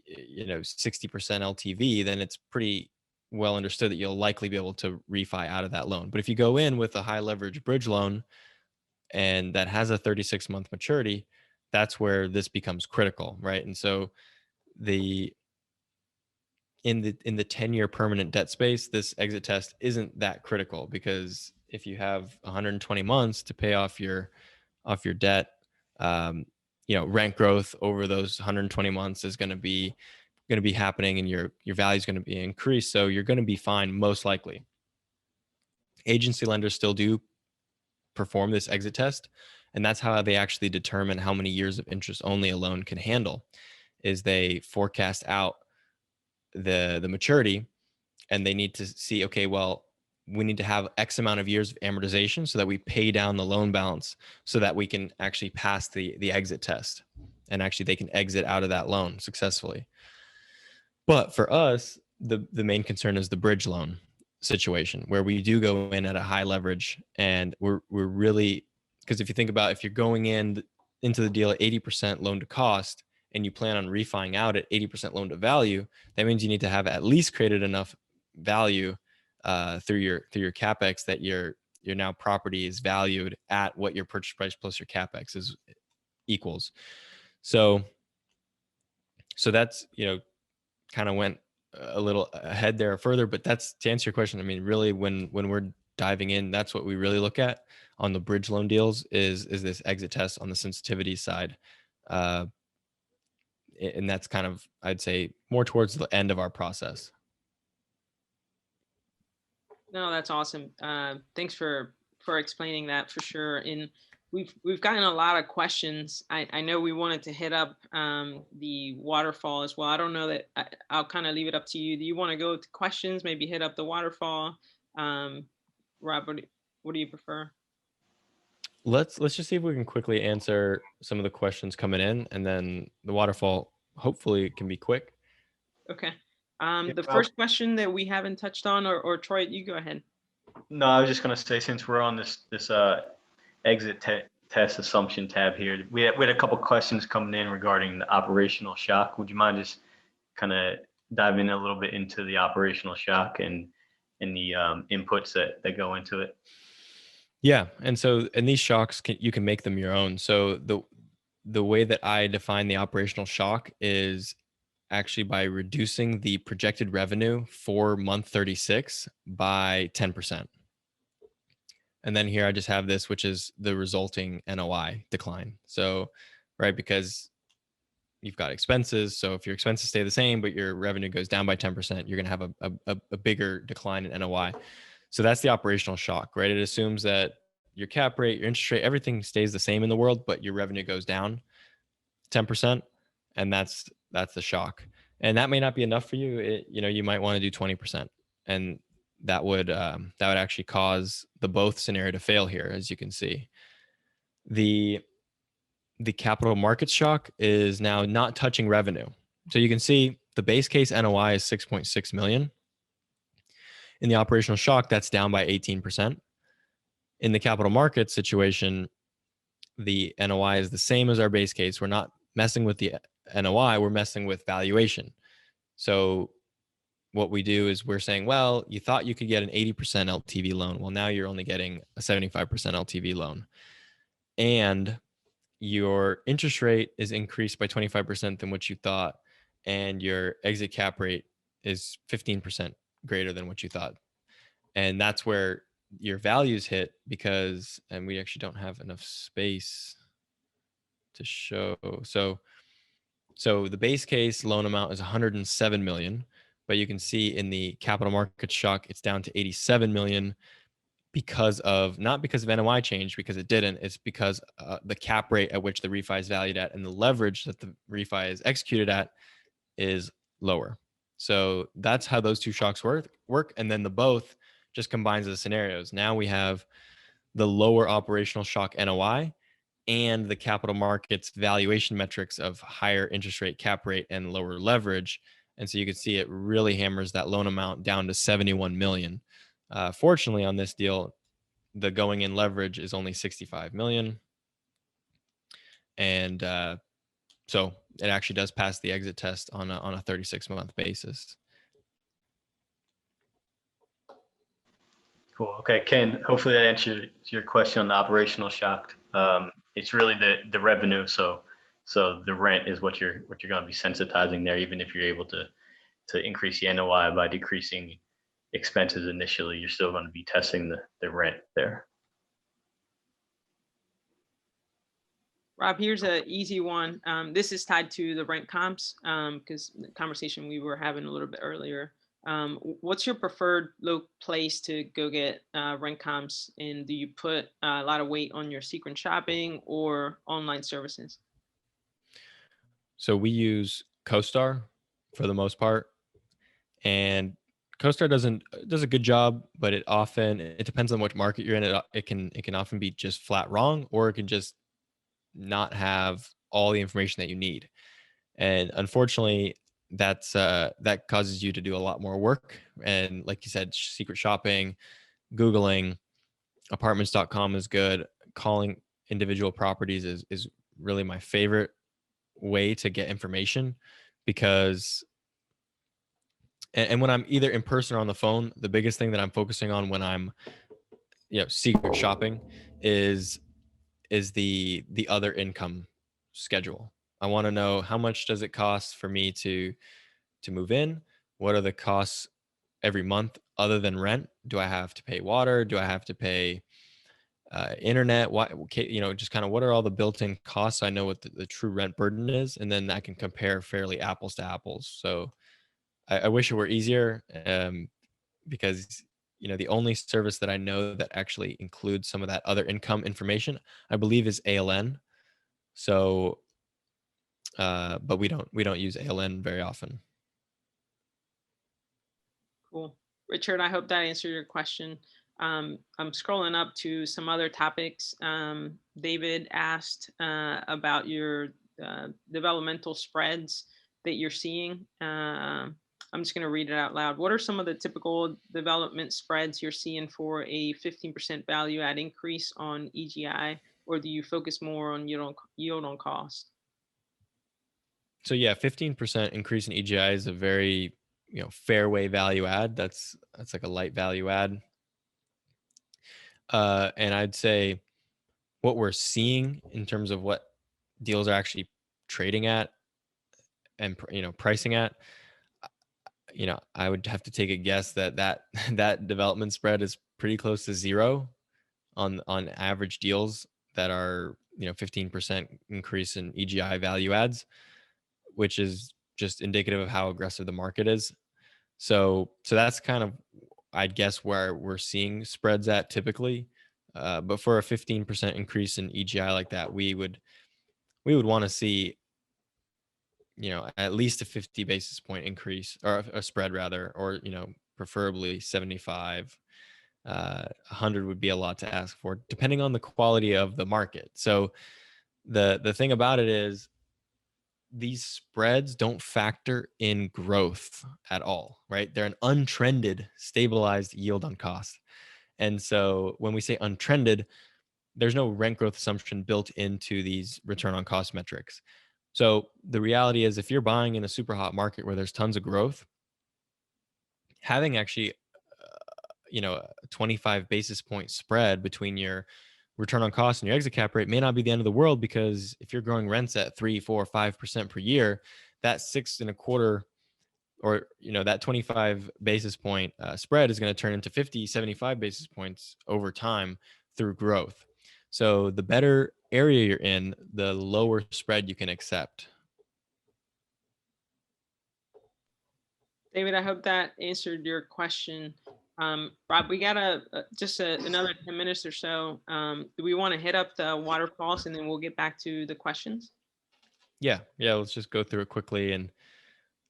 60% LTV, then it's pretty well understood that you'll likely be able to refi out of that loan. But if you go in with a high leverage bridge loan and that has a 36-month maturity, that's where this becomes critical, right? And so in the 10-year permanent debt space, this exit test isn't that critical, because if you have 120 months to pay off your debt, rent growth over those 120 months is going to be happening, and your value is going to be increased. So you're going to be fine, most likely. Agency lenders still do perform this exit test, and that's how they actually determine how many years of interest only a loan can handle. Is they forecast out the maturity, and they need to see, okay, well, we need to have X amount of years of amortization so that we pay down the loan balance so that we can actually pass the exit test, and actually they can exit out of that loan successfully. But for us, the main concern is the bridge loan situation, where we do go in at a high leverage, and we're really, because if you think about, if you're going into the deal at 80% loan to cost and you plan on refining out at 80% loan to value, that means you need to have at least created enough value through your capex that your now property is valued at what your purchase price plus your capex is equals. So that's, kind of went a little ahead there further, but that's to answer your question. I mean, really, when we're diving in, that's what we really look at on the bridge loan deals is this exit test on the sensitivity side. And that's kind of, I'd say, more towards the end of our process.
No, that's awesome. Thanks for explaining that, for sure. And we've gotten a lot of questions. I know we wanted to hit up the waterfall as well. I don't know that I'll kind of leave it up to you. Do you want to go to questions? Maybe hit up the waterfall. Rob, what do you prefer?
Let's just see if we can quickly answer some of the questions coming in, and then the waterfall hopefully can be quick.
Okay. The first question that we haven't touched on, or Troy, you go ahead.
No, I was just going to say, since we're on this exit test assumption tab here, we had a couple questions coming in regarding the operational shock. Would you mind just kind of diving a little bit into the operational shock and the inputs that go into it?
Yeah, and these shocks, you can make them your own. So the way that I define the operational shock is actually by reducing the projected revenue for month 36 by 10%. And then here I just have this, which is the resulting NOI decline. So, right, because you've got expenses. So if your expenses stay the same, but your revenue goes down by 10%, you're going to have a bigger decline in NOI. So that's the operational shock, right? It assumes that your cap rate, your interest rate, everything stays the same in the world, but your revenue goes down 10%. And that's the shock. And that may not be enough for you. You might want to do 20%. And that would actually cause the both scenario to fail here, as you can see. The capital markets shock is now not touching revenue. So you can see the base case NOI is 6.6 million. In the operational shock, that's down by 18%. In the capital markets situation, the NOI is the same as our base case. We're not messing with the NOI, we're messing with valuation. So what we do is we're saying, well, you thought you could get an 80% LTV loan. Well, now you're only getting a 75% LTV loan. And your interest rate is increased by 25% than what you thought. And your exit cap rate is 15% greater than what you thought. And that's where your values hit and we actually don't have enough space to show. So the base case loan amount is 107 million, but you can see in the capital market shock, it's down to 87 million not because of NOI change, because it didn't. It's because the cap rate at which the refi is valued at and the leverage that the refi is executed at is lower. So that's how those two shocks work. And then the both just combines the scenarios. Now we have the lower operational shock NOI and the capital markets valuation metrics of higher interest rate, cap rate, and lower leverage. And so you can see it really hammers that loan amount down to 71 million. Fortunately, on this deal, the going in leverage is only 65 million. And so it actually does pass the exit test on a 36-month basis.
Cool. Okay, Ken, hopefully that answers your question on the operational shock. It's really the revenue. So the rent is what you're going to be sensitizing there, even if you're able to increase the NOI by decreasing expenses initially, you're still going to be testing the rent there.
Rob, here's an easy one. This is tied to the rent comps because the conversation we were having a little bit earlier. What's your preferred low place to go get rent comps? And do you put a lot of weight on your sequence shopping or online services?
So we use CoStar for the most part, and CoStar does a good job, but it depends on what market you're in. It can often be just flat wrong, or it can just not have all the information that you need. And unfortunately, that causes you to do a lot more work. And like you said, secret shopping, Googling, apartments.com is good. Calling individual properties is really my favorite way to get information, because and when I'm either in person or on the phone, the biggest thing that I'm focusing on when I'm secret shopping is the other income schedule. I want to know how much does it cost for me to move in? What are the costs every month other than rent? Do I have to pay water? Do I have to pay internet? Just kind of what are all the built-in costs? So I know what the true rent burden is, and then I can compare fairly apples to apples. So I wish it were easier, because the only service that I know that actually includes some of that other income information, I believe, is ALN. So, but we don't use ALN very often.
Cool. Richard, I hope that answered your question. I'm scrolling up to some other topics. David asked about your developmental spreads that you're seeing. I'm just going to read it out loud. What are some of the typical development spreads you're seeing for a 15% value add increase on EGI, or do you focus more on yield on cost?
So yeah, 15% increase in EGI is a very fairway value add. That's like a light value add. And I'd say what we're seeing in terms of what deals are actually trading at and pricing at, I would have to take a guess that development spread is pretty close to zero on average deals that are 15% increase in EGI value adds, which is just indicative of how aggressive the market is. So that's kind of, I'd guess, where we're seeing spreads at typically. But for a 15% increase in EGI like that, we would want to see, at least a 50 basis point increase, or a spread rather, or, preferably 75. 100 would be a lot to ask for, depending on the quality of the market. So the thing about it is, these spreads don't factor in growth at all, right? They're an untrended, stabilized yield on cost. And so when we say untrended, there's no rent growth assumption built into these return on cost metrics. So the reality is, if you're buying in a super hot market where there's tons of growth, having actually, a 25 basis point spread between your return on cost and your exit cap rate may not be the end of the world, because if you're growing rents at 3, 4, 5% per year, that 6.25, or that 25 basis point spread is going to turn into 50, 75 basis points over time through growth. So the better area you're in, the lower spread you can accept.
David, I hope that answered your question. Rob, we got another 10 minutes or so. Do we want to hit up the waterfalls and then we'll get back to the questions?
Yeah. Let's just go through it quickly, and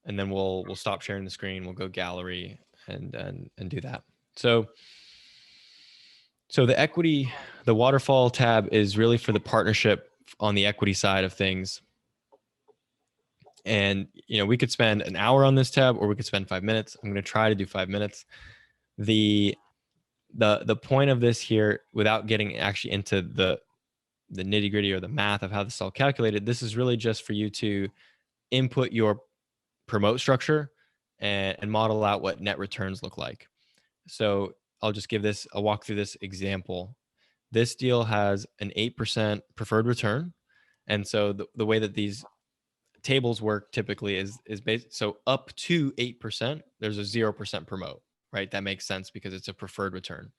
then we'll stop sharing the screen. We'll go gallery and do that. So the equity, the waterfall tab is really for the partnership on the equity side of things. And, we could spend an hour on this tab, or we could spend 5 minutes. I'm going to try to do 5 minutes. The point of this here, without getting actually into the nitty gritty or the math of how this is all calculated, this is really just for you to input your promote structure and model out what net returns look like. So I'll walk through this example. This deal has an 8% preferred return. And so the way that these tables work typically is based, so up to 8%, there's a 0% promote, right? That makes sense because it's a preferred return.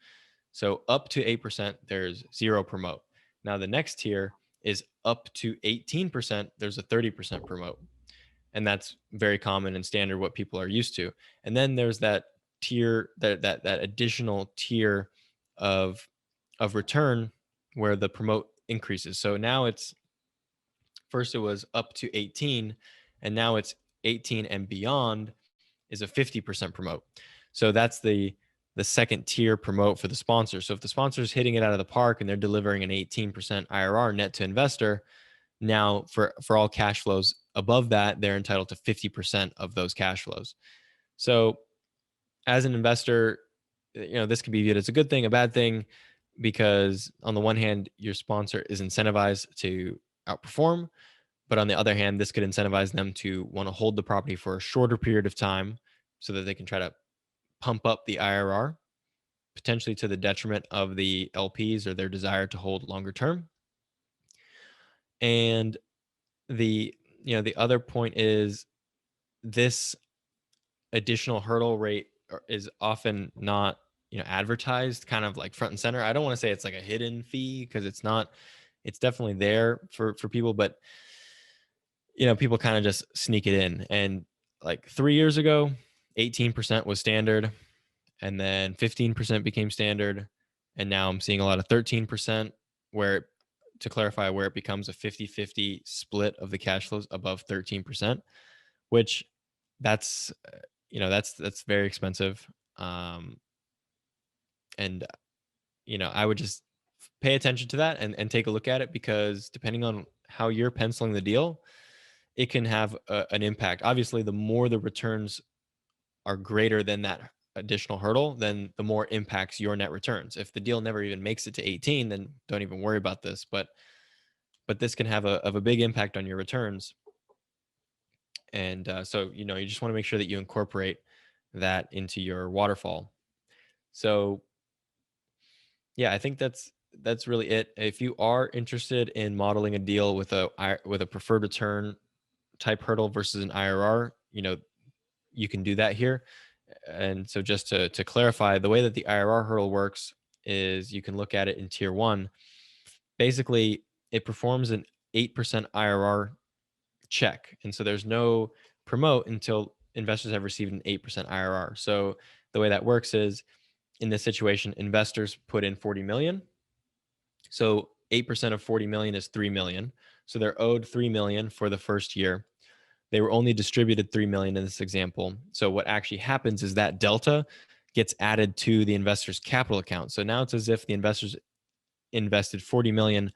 So up to 8%, there's 0 promote. Now the next tier is up to 18%, there's a 30% promote. And that's very common and standard, what people are used to. And then there's that tier, that additional tier of return where the promote increases. So now first it was up to 18, and now it's 18 and beyond is a 50% promote. So that's the second tier promote for the sponsor. So if the sponsor is hitting it out of the park and they're delivering an 18% IRR net to investor, now for all cash flows above that, they're entitled to 50% of those cash flows. So as an investor, this can be viewed as a good thing, a bad thing, because on the one hand, your sponsor is incentivized to outperform. But on the other hand, this could incentivize them to want to hold the property for a shorter period of time so that they can try to pump up the IRR, potentially to the detriment of the LPs or their desire to hold longer term. And the other point is, this additional hurdle rate is often not advertised kind of like front and center. I don't want to say it's like a hidden fee, because it's not. It's definitely there for people, but people kind of just sneak it in. And like 3 years ago, 18% was standard, and then 15% became standard, and now I'm seeing a lot of 13%, where, to clarify, where it becomes a 50-50 split of the cash flows above 13%, which that's very expensive. And I would just pay attention to that and take a look at it, because depending on how you're penciling the deal, it can have an impact. Obviously, the more the returns are greater than that additional hurdle, then the more impacts your net returns. If the deal never even makes it to 18, then don't even worry about this. But this can have a big impact on your returns. And so, you just want to make sure that you incorporate that into your waterfall. So yeah, I think that's really it. If you are interested in modeling a deal with a preferred return type hurdle versus an IRR, you can do that here. And so just to clarify, the way that the IRR hurdle works is you can look at it in tier 1. Basically, it performs an 8% IRR check. And so there's no promote until investors have received an 8% IRR. So the way that works is, in this situation, investors put in 40 million, So 8% of 40 million is 3 million. So they're owed 3 million for the first year. They were only distributed 3 million in this example. So what actually happens is that delta gets added to the investor's capital account. So now it's as if the investors invested 40 million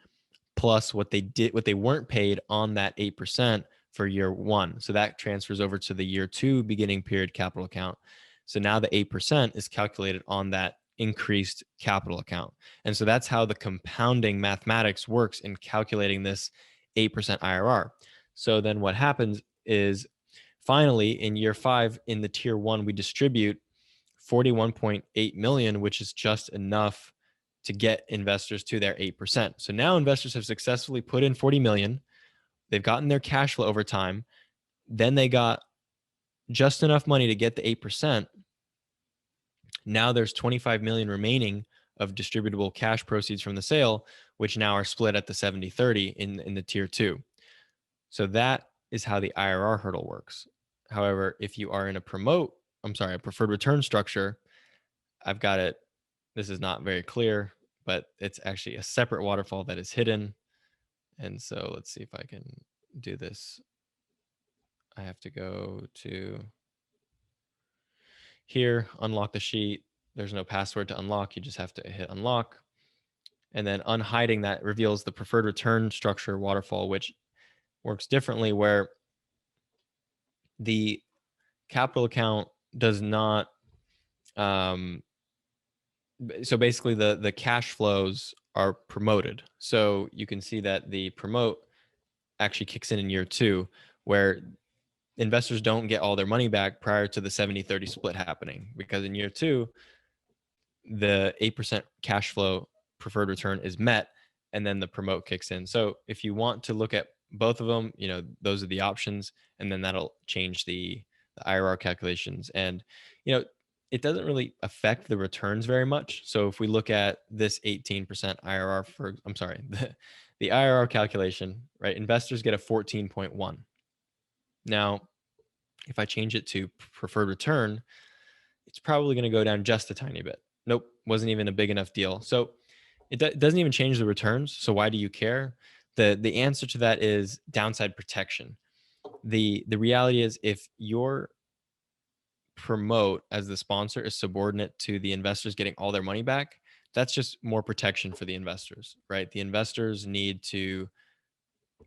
plus what they weren't paid on that 8% for year one. So that transfers over to the year two beginning period capital account. So now the 8% is calculated on that increased capital account. And so that's how the compounding mathematics works in calculating this 8% IRR. So then what happens is finally in year five in the tier one, we distribute 41.8 million, which is just enough to get investors to their 8%. So now investors have successfully put in 40 million. They've gotten their cash flow over time. Then they got just enough money to get the 8%. Now there's 25 million remaining of distributable cash proceeds from the sale, which now are split at the 70-30 in the tier two. So that is how the IRR hurdle works. However, if you are in a preferred return structure, I've got it. This is not very clear, but it's actually a separate waterfall that is hidden. And so let's see if I can do this. I have to go to here, unlock the sheet. There's no password to unlock. You just have to hit unlock. And then unhiding that reveals the preferred return structure waterfall, which works differently, where the capital account does not so basically the cash flows are promoted. So you can see that the promote actually kicks in year two, where investors don't get all their money back prior to the 70-30 split happening, because in year two, the 8% cash flow preferred return is met, and then the promote kicks in. So if you want to look at both of them, those are the options, and then that'll change the IRR calculations. And, it doesn't really affect the returns very much. So if we look at this 18% IRR the IRR calculation, right? Investors get a 14.1. Now, if I change it to preferred return, it's probably going to go down just a tiny bit. Nope, wasn't even a big enough deal. So it doesn't even change the returns. So why do you care? The answer to that is downside protection. The reality is, if your promote as the sponsor is subordinate to the investors getting all their money back, that's just more protection for the investors, right? The investors need to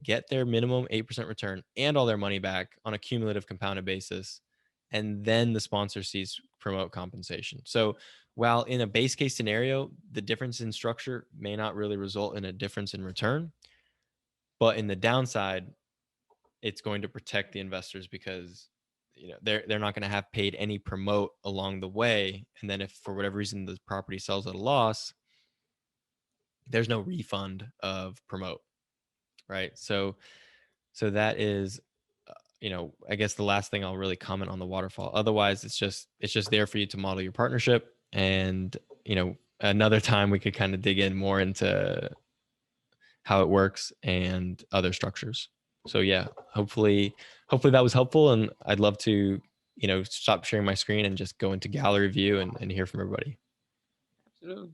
get their minimum 8% return and all their money back on a cumulative compounded basis. And then the sponsor sees promote compensation. So while in a base case scenario, the difference in structure may not really result in a difference in return, but in the downside, it's going to protect the investors, because they're not going to have paid any promote along the way. And then if for whatever reason the property sells at a loss, there's no refund of promote, right? So that is, I guess the last thing I'll really comment on the waterfall. Otherwise, it's just there for you to model your partnership. And, another time we could kind of dig in more into how it works and other structures. So yeah, hopefully that was helpful. And I'd love to, stop sharing my screen and just go into gallery view and hear from everybody.
Absolutely.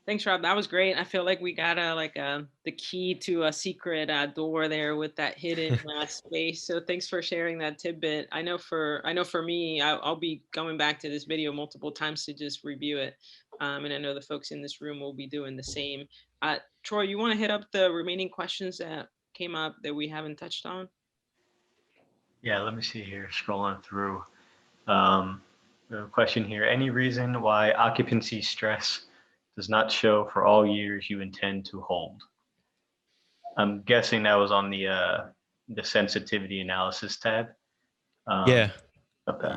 Thanks, Rob. That was great. I feel like we got the key to a secret door there with that hidden space. So thanks for sharing that tidbit. I know for me, I'll be going back to this video multiple times to just review it. And I know the folks in this room will be doing the same. Troy, you want to hit up the remaining questions that came up that we haven't touched on?
Yeah, let me see here, scrolling through. A question here. Any reason why occupancy stress does not show for all years you intend to hold? I'm guessing that was on the sensitivity analysis tab.
Yeah.
Okay.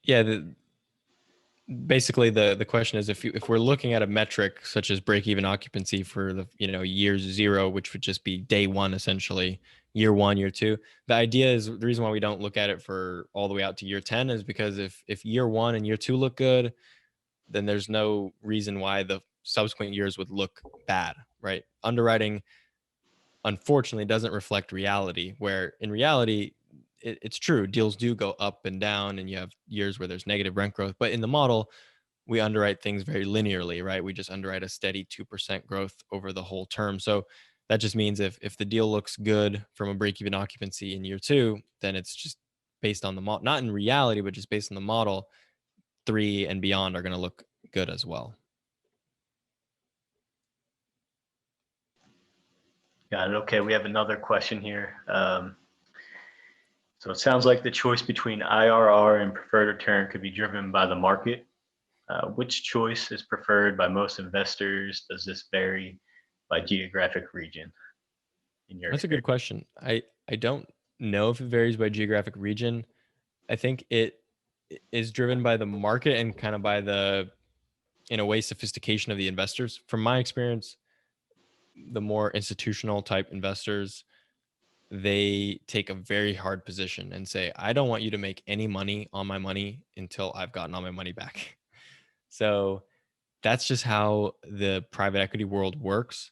Yeah. Basically the question is, if we're looking at a metric such as break-even occupancy for the year zero, which would just be day one, essentially year one, year two, the idea is, the reason why we don't look at it for all the way out to year 10 is because if year one and year two look good, then there's no reason why the subsequent years would look bad, right? Underwriting, unfortunately, doesn't reflect reality, where in reality, it's true, deals do go up and down, and you have years where there's negative rent growth. But in the model, we underwrite things very linearly, right? We just underwrite a steady 2% growth over the whole term. So that just means if the deal looks good from a break-even occupancy in year 2, then it's just based on the model, not in reality, but just based on the model, 3 and beyond are going to look good as well.
Got it. Okay, we have another question here. So it sounds like the choice between IRR and preferred return could be driven by the market. Which choice is preferred by most investors? Does this vary by geographic region?
That's a good question. I don't know if it varies by geographic region. I think it is driven by the market and kind of by the, in a way, sophistication of the investors. From my experience, the more institutional type investors, they take a very hard position and say, I don't want you to make any money on my money until I've gotten all my money back. So that's just how the private equity world works.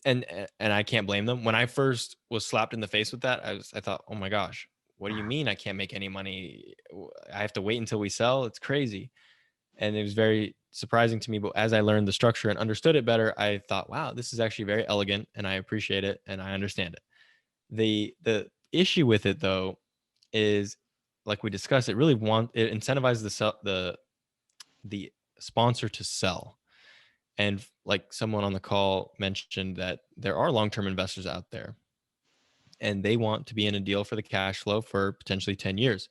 And I can't blame them. When I first was slapped in the face with that, I thought, oh my gosh, what do you mean I can't make any money? I have to wait until we sell? It's crazy. And it was very surprising to me. But as I learned the structure and understood it better, I thought, wow, this is actually very elegant and I appreciate it and I understand it. The issue with it though is, like we discussed, it incentivizes the sponsor to sell. And like someone on the call mentioned, that there are long-term investors out there and they want to be in a deal for the cash flow for potentially 10 years.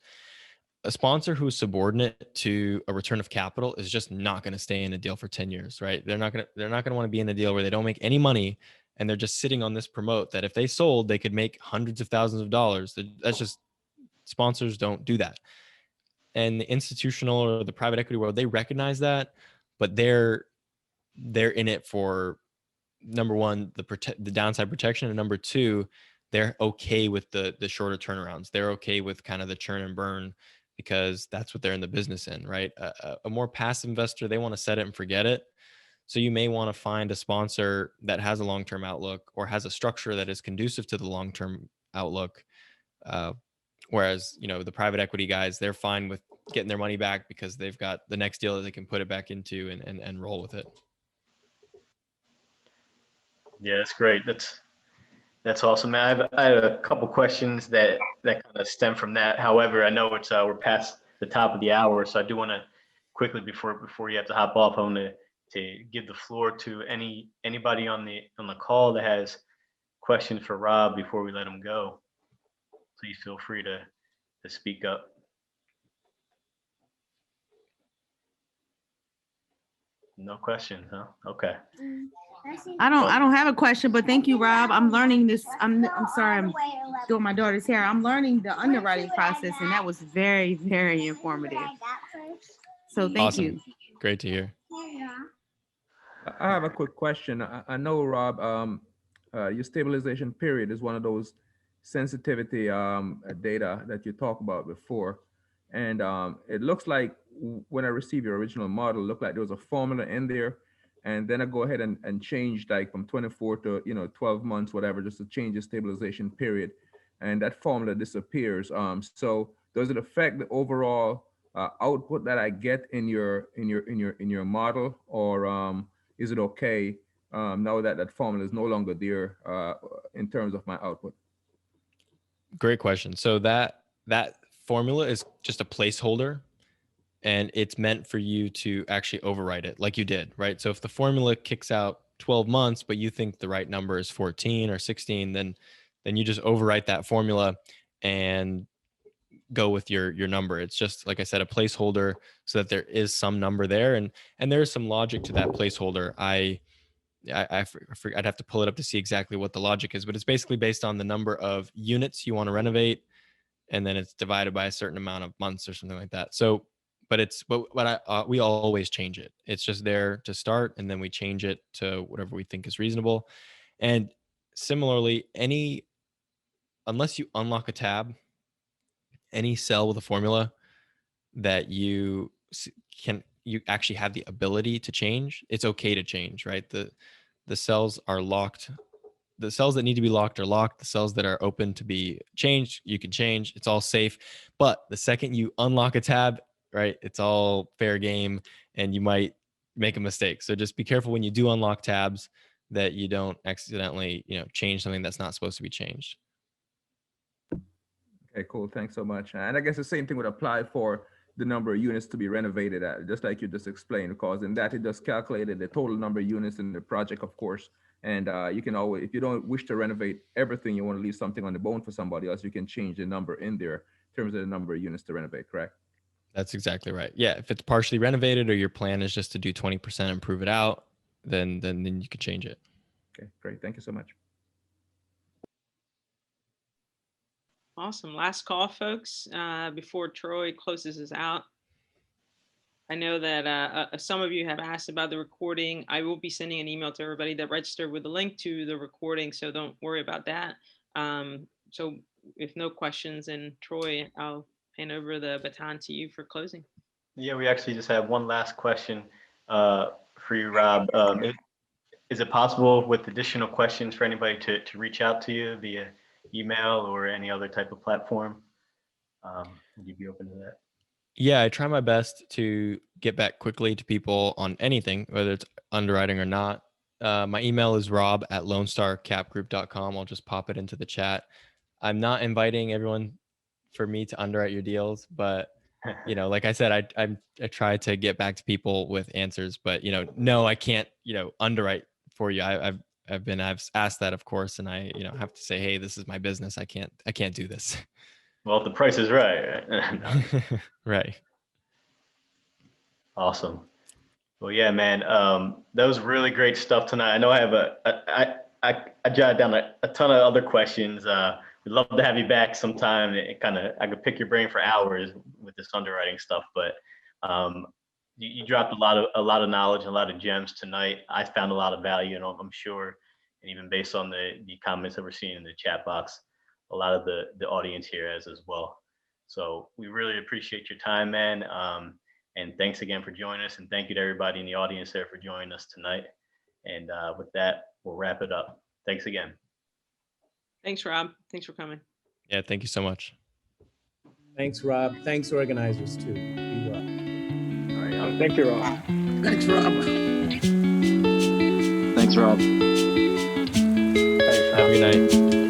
A sponsor who's subordinate to a return of capital is just not going to stay in a deal for 10 years, right? They're not going to want to be in a deal where they don't make any money and they're just sitting on this promote that if they sold, they could make hundreds of thousands of dollars. That's just, sponsors don't do that. And the institutional or the private equity world, they recognize that, but they're in it for, number one, the downside protection, and number two, they're okay with the shorter turnarounds. They're okay with kind of the churn and burn because that's what they're in the business in, right? A more passive investor, they want to set it and forget it. So you may want to find a sponsor that has a long-term outlook or has a structure that is conducive to the long-term outlook. Whereas, the private equity guys, they're fine with getting their money back because they've got the next deal that they can put it back into and roll with it.
Yeah, that's great. That's awesome, man. I have a couple questions that kind of stem from that. However, I know we're past the top of the hour, so I do want to quickly, before you have to hop off, I want to give the floor to anybody on the call that has questions for Rob before we let him go. Please feel free to speak up. No questions, huh? Okay.
I don't have a question, but thank you, Rob. I'm learning this. I'm sorry, I'm doing my daughter's hair. I'm learning the underwriting process, and that was very, very informative. So thank you.
Great to hear.
I have a quick question. I know, Rob, your stabilization period is one of those sensitivity data that you talked about before. And it looks like when I received your original model, it looked like there was a formula in there. And then I go ahead and change like from 24 to 12 months, whatever, just to change the stabilization period. And that formula disappears. So does it affect the overall output that I get in your model, or is it okay now that that formula is no longer there in terms of my output?
Great question. So that formula is just a placeholder, and it's meant for you to actually overwrite it like you did, right? So if the formula kicks out 12 months, but you think the right number is 14 or 16, then you just overwrite that formula and go with your number. It's just, like I said, a placeholder so that there is some number there, and there is some logic to that placeholder. I'd have to pull it up to see exactly what the logic is, but it's basically based on the number of units you want to renovate, and then it's divided by a certain amount of months or something like that. So, we always change it. It's just there to start, and then we change it to whatever we think is reasonable. And similarly, unless you unlock a tab, any cell with a formula that you actually have the ability to change, it's okay to change, right? The cells are locked. The cells that need to be locked are locked. The cells that are open to be changed, you can change. It's all safe. But the second you unlock a tab, right? It's all fair game, and you might make a mistake. So just be careful when you do unlock tabs that you don't accidentally, change something that's not supposed to be changed.
Okay, cool. Thanks so much. And I guess the same thing would apply for the number of units to be renovated at, just like you just explained, because in that it just calculated the total number of units in the project, of course. And you can always, if you don't wish to renovate everything, you want to leave something on the bone for somebody else, you can change the number in there in terms of the number of units to renovate, correct?
That's exactly right. Yeah, if it's partially renovated or your plan is just to do 20% and prove it out, then you could change it.
Okay, great. Thank you so much.
Awesome. Last call, folks, before Troy closes us out. I know that some of you have asked about the recording. I will be sending an email to everybody that registered with a link to the recording, so don't worry about that. So if no questions, and Troy, I'll hand over the baton to you for closing.
Yeah, we actually just have one last question for you, Rob. Is it possible with additional questions for anybody to reach out to you via email or any other type of platform? Would you be open to that?
Yeah, I try my best to get back quickly to people on anything, whether it's underwriting or not. My email is rob@lonestarcapgroup.com. I'll just pop it into the chat. I'm not inviting everyone for me to underwrite your deals, but like I said, I try to get back to people with answers, but no, I can't, underwrite for you. I've asked that, of course, and I, have to say, hey, this is my business. I can't do this.
Well, if the price is right.
Right.
Awesome. Well, yeah, man. That was really great stuff tonight. I know I have I jotted down a ton of other questions. We'd love to have you back sometime. I could pick your brain for hours with this underwriting stuff, but you dropped a lot of knowledge and a lot of gems tonight. I found a lot of value, and I'm sure, and even based on the comments that we're seeing in the chat box, a lot of the audience here has as well. So we really appreciate your time, man. And thanks again for joining us. And thank you to everybody in the audience there for joining us tonight. And with that, we'll wrap it up. Thanks again.
Thanks, Rob. Thanks for coming.
Yeah, thank you so much.
Thanks, Rob. Thanks, organizers, too. Be well.
All right.
Thank you, Rob.
Thanks, Rob.
Thanks, Rob.
Have a good night.